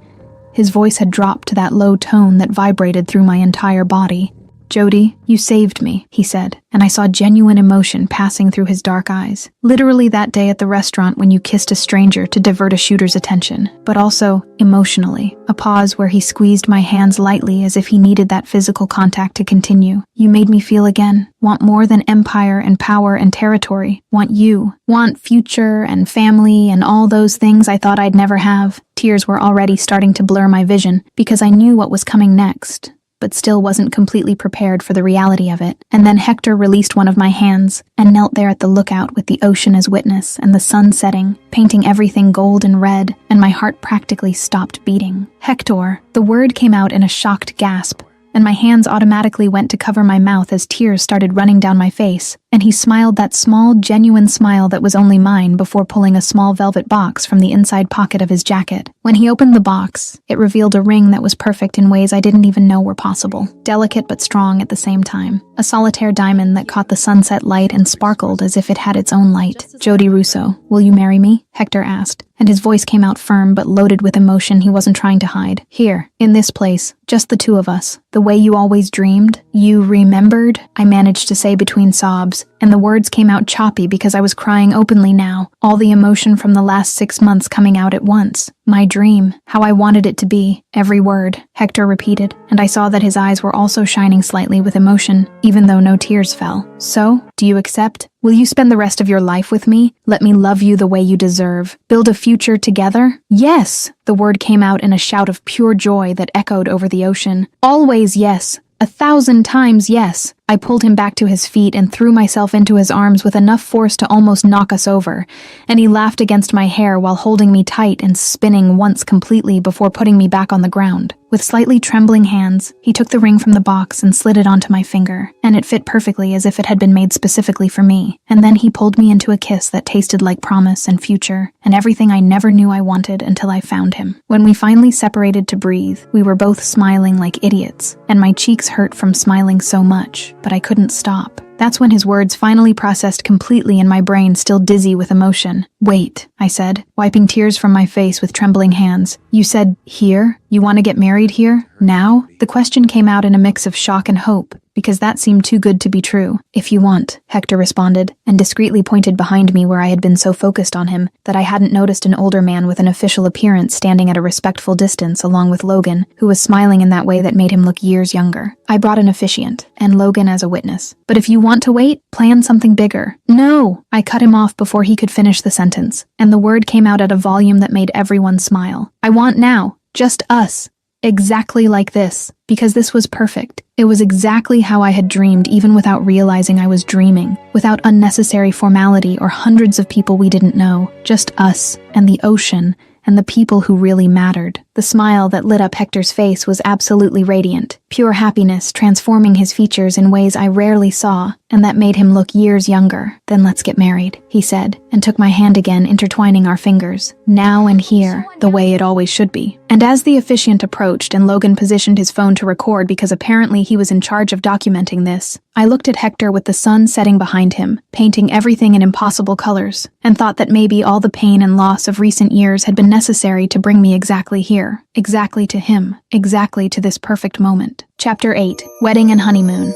his voice had dropped to that low tone that vibrated through my entire body. "Jody, you saved me," he said, and I saw genuine emotion passing through his dark eyes. Literally that day at the restaurant when you kissed a stranger to divert a shooter's attention, but also emotionally. A pause where he squeezed my hands lightly as if he needed that physical contact to continue. "You made me feel again. Want more than empire and power and territory. Want you. Want future and family and all those things I thought I'd never have." Tears were already starting to blur my vision because I knew what was coming next, but still wasn't completely prepared for the reality of it. And then Hector released one of my hands and knelt there at the lookout with the ocean as witness and the sun setting, painting everything gold and red, and my heart practically stopped beating. "Hector," the word came out in a shocked gasp, and my hands automatically went to cover my mouth as tears started running down my face, and he smiled that small, genuine smile that was only mine before pulling a small velvet box from the inside pocket of his jacket. When he opened the box, it revealed a ring that was perfect in ways I didn't even know were possible, delicate but strong at the same time. A solitaire diamond that caught the sunset light and sparkled as if it had its own light. "Jody Russo, will you marry me?" Hector asked, and his voice came out firm but loaded with emotion he wasn't trying to hide. "Here, in this place, just the two of us, the way you always dreamed, you remembered," I managed to say between sobs, and the words came out choppy because I was crying openly now, all the emotion from the last 6 months coming out at once. "My dream, how I wanted it to be, every word," Hector repeated, and I saw that his eyes were also shining slightly with emotion, even though no tears fell. "So, do you accept? Will you spend the rest of your life with me? Let me love you the way you deserve. Build a future together?" "Yes!" The word came out in a shout of pure joy that echoed over the ocean. "Always yes. 1,000 times yes." I pulled him back to his feet and threw myself into his arms with enough force to almost knock us over, and he laughed against my hair while holding me tight and spinning once completely before putting me back on the ground. With slightly trembling hands, he took the ring from the box and slid it onto my finger, and it fit perfectly as if it had been made specifically for me. And then he pulled me into a kiss that tasted like promise and future, and everything I never knew I wanted until I found him. When we finally separated to breathe, we were both smiling like idiots, and my cheeks hurt from smiling so much, but I couldn't stop. That's when his words finally processed completely in my brain, still dizzy with emotion. Wait, I said, wiping tears from my face with trembling hands. You said, here? You want to get married here? Now? The question came out in a mix of shock and hope, because that seemed too good to be true. If you want, Hector responded, and discreetly pointed behind me where I had been so focused on him that I hadn't noticed an older man with an official appearance standing at a respectful distance along with Logan, who was smiling in that way that made him look years younger. I brought an officiant, and Logan as a witness. But if you want to wait, plan something bigger. No! I cut him off before he could finish the sentence, and the word came out at a volume that made everyone smile. I want now. Just us. Exactly like this. Because this was perfect. It was exactly how I had dreamed, even without realizing I was dreaming. Without unnecessary formality or hundreds of people we didn't know. Just us, and the ocean, and the people who really mattered. The smile that lit up Hector's face was absolutely radiant. Pure happiness transforming his features in ways I rarely saw, and that made him look years younger. Then let's get married, he said, and took my hand again, intertwining our fingers. Now and here, the way it always should be. And as the officiant approached and Logan positioned his phone to record because apparently he was in charge of documenting this, I looked at Hector with the sun setting behind him, painting everything in impossible colors, and thought that maybe all the pain and loss of recent years had been necessary to bring me exactly here, exactly to him, exactly to this perfect moment. Chapter 8, Wedding and Honeymoon.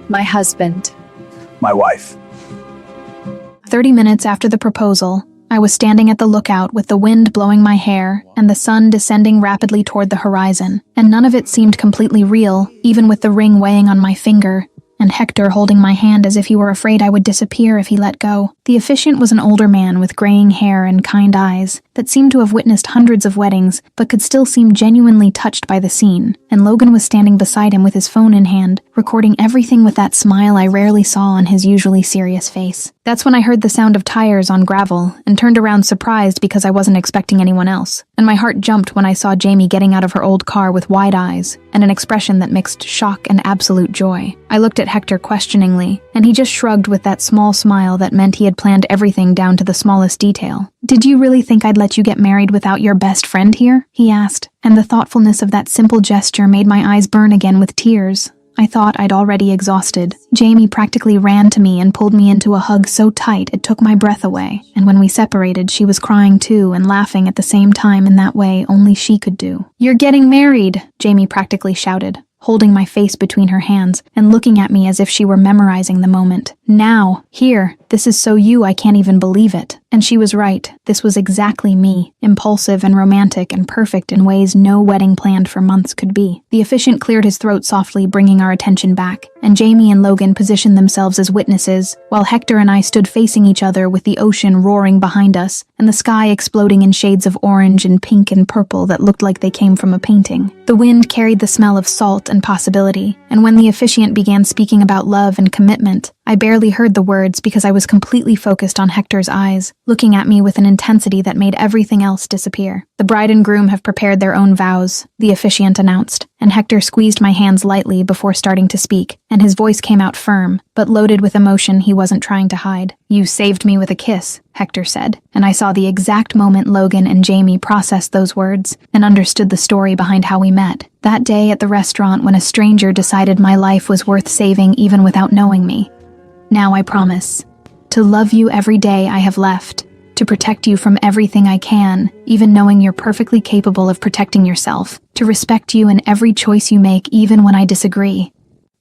My husband. My wife. 30 minutes after the proposal, I was standing at the lookout with the wind blowing my hair and the sun descending rapidly toward the horizon, and none of it seemed completely real, even with the ring weighing on my finger, and Hector holding my hand as if he were afraid I would disappear if he let go. The officiant was an older man with graying hair and kind eyes that seemed to have witnessed hundreds of weddings, but could still seem genuinely touched by the scene, and Logan was standing beside him with his phone in hand, recording everything with that smile I rarely saw on his usually serious face. That's when I heard the sound of tires on gravel, and turned around surprised because I wasn't expecting anyone else, and my heart jumped when I saw Jamie getting out of her old car with wide eyes, and an expression that mixed shock and absolute joy. I looked at Hector questioningly, and he just shrugged with that small smile that meant he had planned everything down to the smallest detail. "Did you really think I'd let you get married without your best friend here?" he asked, and the thoughtfulness of that simple gesture made my eyes burn again with tears. I thought I'd already exhausted. Jamie practically ran to me and pulled me into a hug so tight it took my breath away, and when we separated, she was crying too and laughing at the same time in that way only she could do. "You're getting married!" Jamie practically shouted, holding my face between her hands and looking at me as if she were memorizing the moment. "Now, here, this is so you I can't even believe it." And she was right. This was exactly me, impulsive and romantic and perfect in ways no wedding planned for months could be. The officiant cleared his throat softly, bringing our attention back, and Jamie and Logan positioned themselves as witnesses, while Hector and I stood facing each other with the ocean roaring behind us, and the sky exploding in shades of orange and pink and purple that looked like they came from a painting. The wind carried the smell of salt and possibility, and when the officiant began speaking about love and commitment, I barely heard the words because I was completely focused on Hector's eyes, looking at me with an intensity that made everything else disappear. "The bride and groom have prepared their own vows," the officiant announced, and Hector squeezed my hands lightly before starting to speak, and his voice came out firm, but loaded with emotion he wasn't trying to hide. "You saved me with a kiss," Hector said, and I saw the exact moment Logan and Jamie processed those words and understood the story behind how we met. That day at the restaurant when a stranger decided my life was worth saving even without knowing me. "Now I promise to love you every day I have left, to protect you from everything I can, even knowing you're perfectly capable of protecting yourself, to respect you in every choice you make even when I disagree.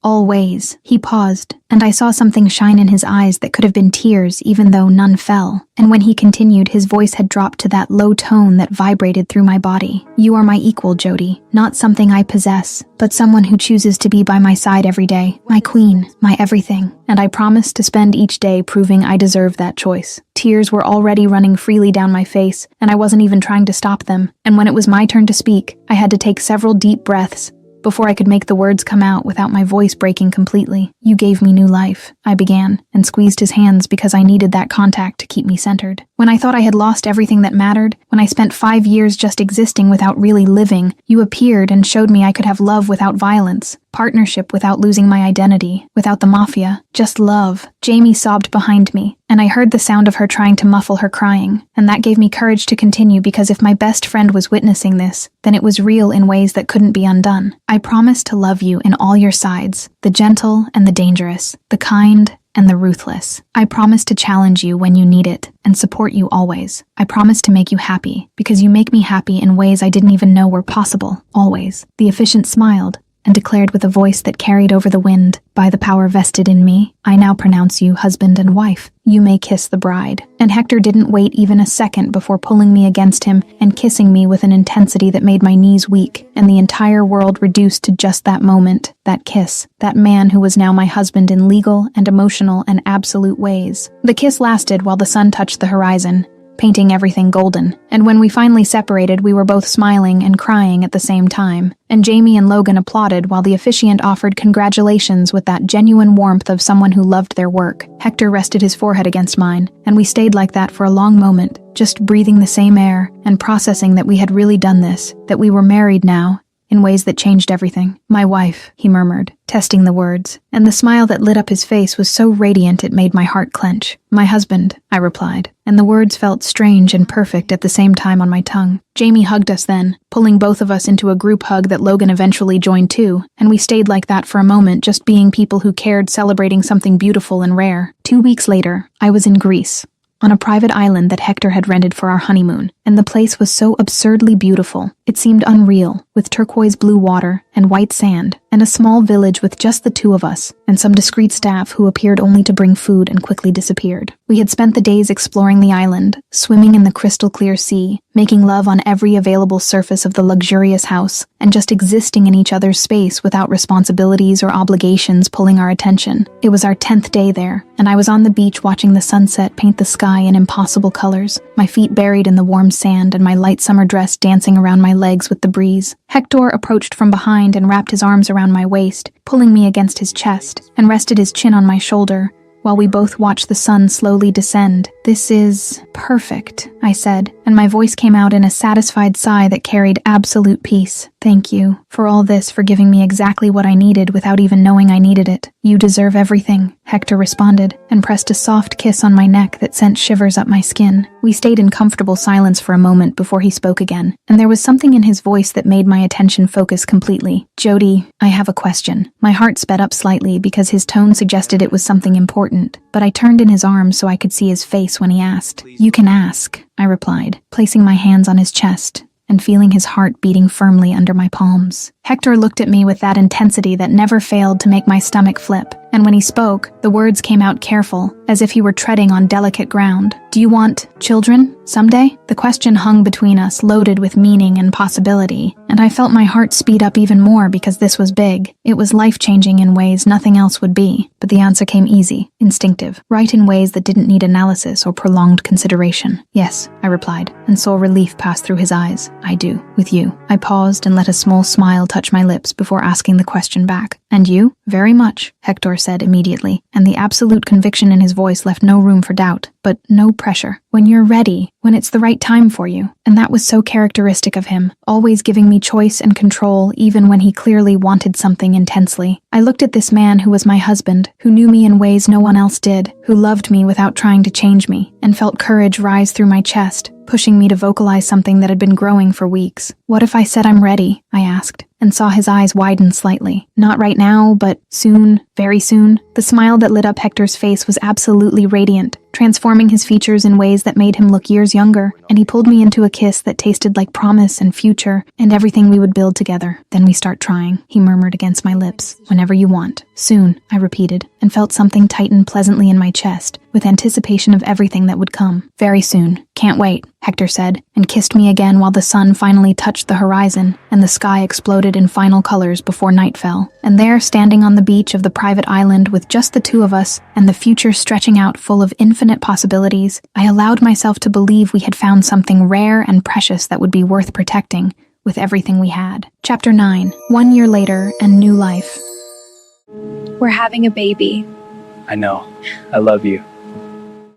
Always." He paused, and I saw something shine in his eyes that could have been tears even though none fell. And when he continued, his voice had dropped to that low tone that vibrated through my body. "You are my equal, Jody. Not something I possess, but someone who chooses to be by my side every day. My queen, my everything. And I promise to spend each day proving I deserve that choice." Tears were already running freely down my face, and I wasn't even trying to stop them. And when it was my turn to speak, I had to take several deep breaths before I could make the words come out without my voice breaking completely. "You gave me new life," I began, and squeezed his hands because I needed that contact to keep me centered. "When I thought I had lost everything that mattered, when I spent 5 years just existing without really living, you appeared and showed me I could have love without violence, partnership without losing my identity, without the mafia, just love." Jamie sobbed behind me, and I heard the sound of her trying to muffle her crying, and that gave me courage to continue because if my best friend was witnessing this, then it was real in ways that couldn't be undone. "I promise to love you in all your sides, the gentle and the dangerous, the kind and the ruthless. I promise to challenge you when you need it and support you always. I promise to make you happy because you make me happy in ways I didn't even know were possible, always. The efficient smiled and declared with a voice that carried over the wind, "By the power vested in me, I now pronounce you husband and wife. You may kiss the bride." And Hector didn't wait even a second before pulling me against him and kissing me with an intensity that made my knees weak and the entire world reduced to just that moment, that kiss, that man who was now my husband in legal and emotional and absolute ways. The kiss lasted while the sun touched the horizon, painting everything golden. And when we finally separated, we were both smiling and crying at the same time. And Jamie and Logan applauded while the officiant offered congratulations with that genuine warmth of someone who loved their work. Hector rested his forehead against mine, and we stayed like that for a long moment, just breathing the same air and processing that we had really done this, that we were married now, in ways that changed everything. "My wife," he murmured, testing the words, and the smile that lit up his face was so radiant it made my heart clench. "My husband," I replied, and the words felt strange and perfect at the same time on my tongue. Jamie hugged us then, pulling both of us into a group hug that Logan eventually joined too, and we stayed like that for a moment, just being people who cared, celebrating something beautiful and rare. 2 weeks later, I was in Greece, on a private island that Hector had rented for our honeymoon, and the place was so absurdly beautiful. It seemed unreal, with turquoise blue water and white sand, and a small village with just the two of us, and some discreet staff who appeared only to bring food and quickly disappeared. We had spent the days exploring the island, swimming in the crystal clear sea, making love on every available surface of the luxurious house, and just existing in each other's space without responsibilities or obligations pulling our attention. It was our 10th day there, and I was on the beach watching the sunset paint the sky in impossible colors, my feet buried in the warm sand and my light summer dress dancing around my legs with the breeze. Hector approached from behind and wrapped his arms around my waist, pulling me against his chest, and rested his chin on my shoulder, while we both watched the sun slowly descend. "This is perfect," I said, and my voice came out in a satisfied sigh that carried absolute peace. "Thank you for all this, for giving me exactly what I needed without even knowing I needed it." "You deserve everything," Hector responded, and pressed a soft kiss on my neck that sent shivers up my skin. We stayed in comfortable silence for a moment before he spoke again, and there was something in his voice that made my attention focus completely. "Jody, I have a question." My heart sped up slightly because his tone suggested it was something important, but I turned in his arms so I could see his face when he asked. "You can ask," I replied, placing my hands on his chest and feeling his heart beating firmly under my palms. Hector looked at me with that intensity that never failed to make my stomach flip, and when he spoke, the words came out careful, as if he were treading on delicate ground. "Do you want children someday?" The question hung between us, loaded with meaning and possibility, and I felt my heart speed up even more because this was big. It was life-changing in ways nothing else would be, but the answer came easy, instinctive, right in ways that didn't need analysis or prolonged consideration. "Yes," I replied, and saw relief pass through his eyes. "I do, with you." I paused and let a small smile touch my lips before asking the question back. "And you?" "Very much," Hector said immediately, and the absolute conviction in his voice left no room for doubt, but no pressure. "When you're ready, when it's the right time for you." And that was so characteristic of him, always giving me choice and control even when he clearly wanted something intensely. I looked at this man who was my husband, who knew me in ways no one else did, who loved me without trying to change me, and felt courage rise through my chest, pushing me to vocalize something that had been growing for weeks. "What if I said I'm ready?" I asked, and saw his eyes widen slightly. "Not right now, but soon, very soon." The smile that lit up Hector's face was absolutely radiant, transforming his features in ways that made him look years younger, and he pulled me into a kiss that tasted like promise and future and everything we would build together. "Then we start trying," he murmured against my lips. "Whenever you want." "Soon," I repeated, and felt something tighten pleasantly in my chest, with anticipation of everything that would come. "Very soon. Can't wait," Hector said, and kissed me again while the sun finally touched the horizon, and the sky exploded in final colors before night fell. And there, standing on the beach of the private island with just the two of us, and the future stretching out full of infinite possibilities, I allowed myself to believe we had found something rare and precious that would be worth protecting, with everything we had. Chapter 9. 1 year later, and new life. We're having a baby. I know. I love you.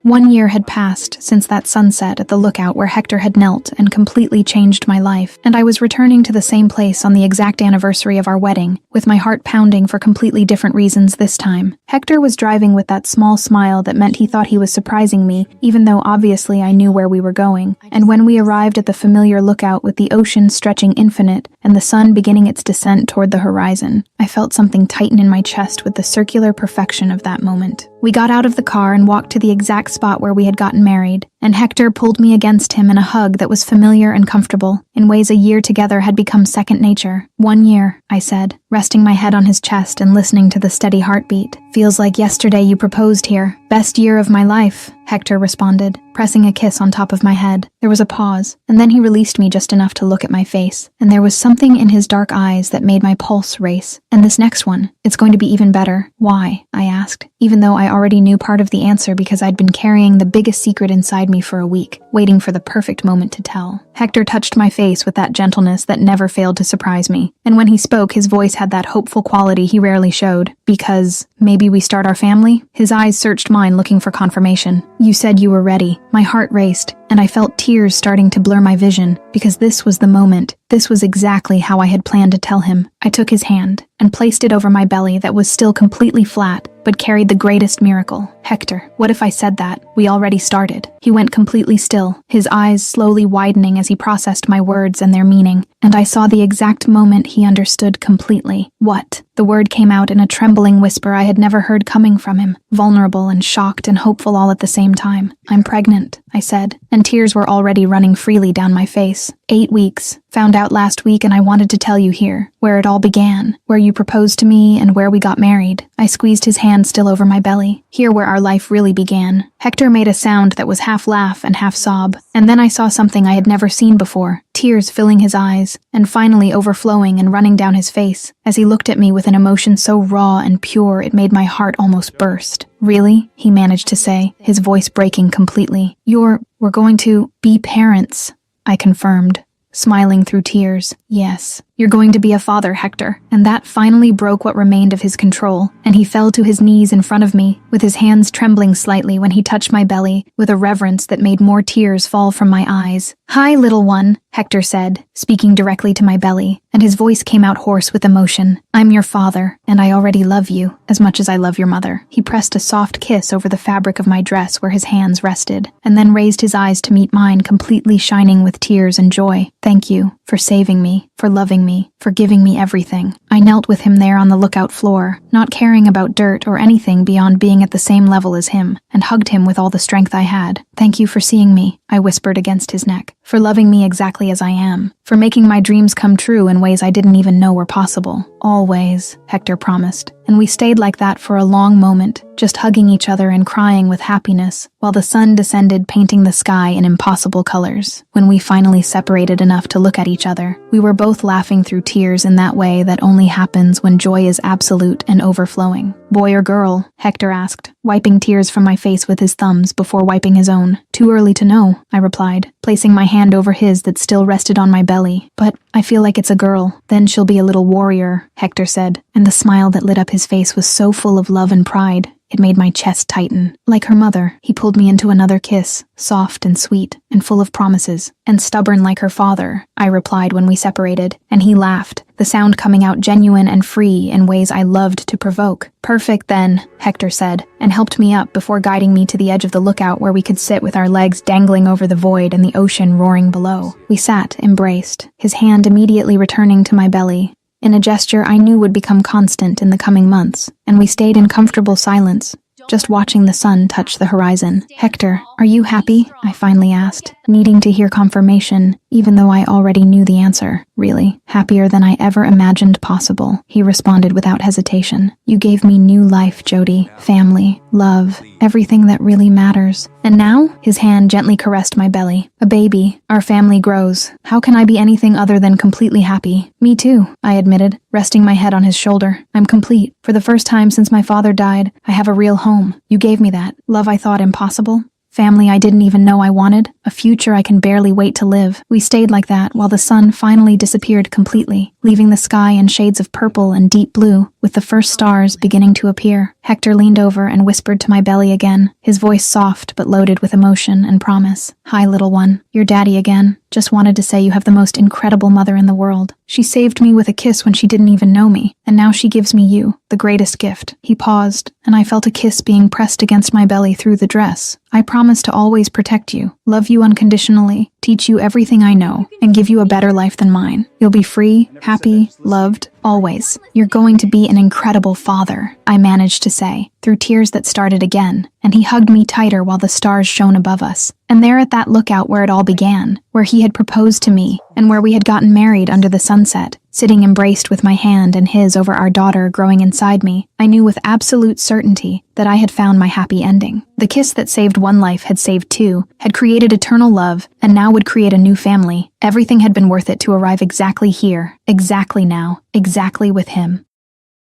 1 year had passed since that sunset at the lookout where Hector had knelt and completely changed my life, and I was returning to the same place on the exact anniversary of our wedding, with my heart pounding for completely different reasons this time. Hector was driving with that small smile that meant he thought he was surprising me, even though obviously I knew where we were going. And when we arrived at the familiar lookout with the ocean stretching infinite and the sun beginning its descent toward the horizon, I felt something tighten in my chest with the circular perfection of that moment. We got out of the car and walked to the exact spot where we had gotten married, and Hector pulled me against him in a hug that was familiar and comfortable, in ways a year together had become second nature. 1 year, I said, resting my head on his chest and listening to the steady heartbeat. Feels like yesterday you proposed here. Best year of my life, Hector responded, pressing a kiss on top of my head. There was a pause, and then he released me just enough to look at my face, and there was something in his dark eyes that made my pulse race. And this next one, it's going to be even better. Why? I asked, even though I already knew part of the answer because I'd been carrying the biggest secret inside me for a week, waiting for the perfect moment to tell. Hector touched my face with that gentleness that never failed to surprise me, and when he spoke, his voice had that hopeful quality he rarely showed. Because maybe we start our family? His eyes searched mine looking for confirmation. You said you were ready. My heart raced, and I felt tears starting to blur my vision, because this was the moment. This was exactly how I had planned to tell him. I took his hand and placed it over my belly that was still completely flat, but carried the greatest miracle. Hector, what if I said that? We already started. He went completely still, his eyes slowly widening as he processed my words and their meaning, and I saw the exact moment he understood completely. What? The word came out in a trembling whisper I had never heard coming from him, vulnerable and shocked and hopeful all at the same time. I'm pregnant, I said, and tears were already running freely down my face. 8 weeks. Found out last week and I wanted to tell you here, where it all began, where you proposed to me and where we got married. I squeezed his hand still over my belly, here where our life really began. Hector made a sound that was half laugh and half sob, and then I saw something I had never seen before, tears filling his eyes, and finally overflowing and running down his face, as he looked at me with an emotion so raw and pure it made my heart almost burst. Really? He managed to say, his voice breaking completely. We're going to be parents, I confirmed, smiling through tears. Yes, you're going to be a father, Hector. And that finally broke what remained of his control, and he fell to his knees in front of me, with his hands trembling slightly when he touched my belly, with a reverence that made more tears fall from my eyes. Hi, little one, Hector said, speaking directly to my belly, and his voice came out hoarse with emotion. I'm your father, and I already love you, as much as I love your mother. He pressed a soft kiss over the fabric of my dress where his hands rested, and then raised his eyes to meet mine, completely shining with tears and joy. Thank you for saving me, for loving me, for giving me everything. I knelt with him there on the lookout floor, not caring about dirt or anything beyond being at the same level as him, and hugged him with all the strength I had. Thank you for seeing me, I whispered against his neck, for loving me exactly as I am, for making my dreams come true in ways I didn't even know were possible. Always, Hector promised, and we stayed like that for a long moment, just hugging each other and crying with happiness, while the sun descended, painting the sky in impossible colors. When we finally separated enough to look at each other, we were both laughing through tears in that way that only happens when joy is absolute and overflowing. Boy or girl? Hector asked, wiping tears from my face with his thumbs before wiping his own. Too early to know, I replied, placing my hand over his that still rested on my belly. But I feel like it's a girl. Then she'll be a little warrior, Hector said, and the smile that lit up his face was so full of love and pride. It made my chest tighten. Like her mother, he pulled me into another kiss, soft and sweet, and full of promises. And stubborn like her father, I replied when we separated, and he laughed, the sound coming out genuine and free in ways I loved to provoke. Perfect then, Hector said, and helped me up before guiding me to the edge of the lookout where we could sit with our legs dangling over the void and the ocean roaring below. We sat, embraced, his hand immediately returning to my belly, in a gesture I knew would become constant in the coming months, and we stayed in comfortable silence, just watching the sun touch the horizon. Hector, are you happy? I finally asked, needing to hear confirmation, even though I already knew the answer. Really, happier than I ever imagined possible, he responded without hesitation. You gave me new life, Jody, family, love, everything that really matters. And now? His hand gently caressed my belly. A baby. Our family grows. How can I be anything other than completely happy? Me too, I admitted, resting my head on his shoulder. I'm complete. For the first time since my father died, I have a real home. You gave me that. Love I thought impossible. Family I didn't even know I wanted. A future I can barely wait to live. We stayed like that while the sun finally disappeared completely, leaving the sky in shades of purple and deep blue, with the first stars beginning to appear. Hector leaned over and whispered to my belly again, his voice soft but loaded with emotion and promise. Hi, little one. Your daddy again. Just wanted to say you have the most incredible mother in the world. She saved me with a kiss when she didn't even know me, and now she gives me you, the greatest gift. He paused, and I felt a kiss being pressed against my belly through the dress. I promise to always protect you, love you unconditionally, teach you everything I know, and give you a better life than mine. You'll be free, happy, loved, Always. You're going to be an incredible father, I managed to say, through tears that started again, and he hugged me tighter while the stars shone above us. And there at that lookout where it all began, where he had proposed to me, and where we had gotten married under the sunset, sitting embraced with my hand and his over our daughter growing inside me, I knew with absolute certainty that I had found my happy ending. The kiss that saved one life had saved two, had created eternal love, and now would create a new family. Everything had been worth it to arrive exactly here, exactly now, exactly with him.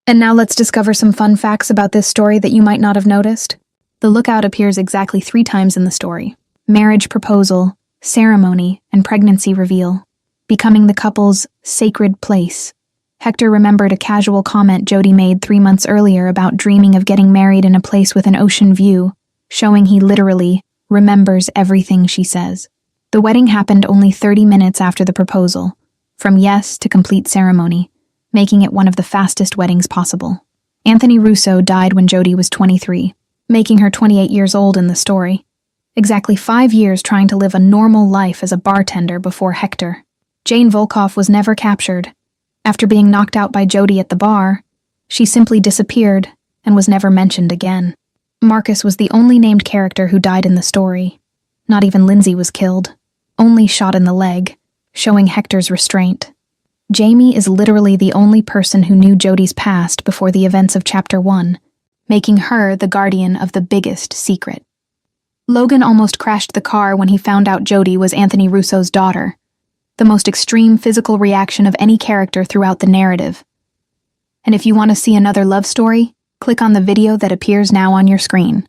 And now let's discover some fun facts about this story that you might not have noticed. The lookout appears exactly 3 times in the story: marriage proposal, ceremony, and pregnancy reveal, becoming the couple's sacred place. Hector remembered a casual comment Jody made 3 months earlier about dreaming of getting married in a place with an ocean view, showing he literally remembers everything she says. The wedding happened only 30 minutes after the proposal, from yes to complete ceremony, making it one of the fastest weddings possible. Anthony Russo died when Jody was 23, making her 28 years old in the story. Exactly 5 years trying to live a normal life as a bartender before Hector. Jane Volkoff was never captured. After being knocked out by Jody at the bar, she simply disappeared and was never mentioned again. Marcus was the only named character who died in the story. Not even Lindsay was killed, only shot in the leg, showing Hector's restraint. Jamie is literally the only person who knew Jody's past before the events of Chapter 1, making her the guardian of the biggest secret. Logan almost crashed the car when he found out Jody was Anthony Russo's daughter, the most extreme physical reaction of any character throughout the narrative. And if you want to see another love story, click on the video that appears now on your screen.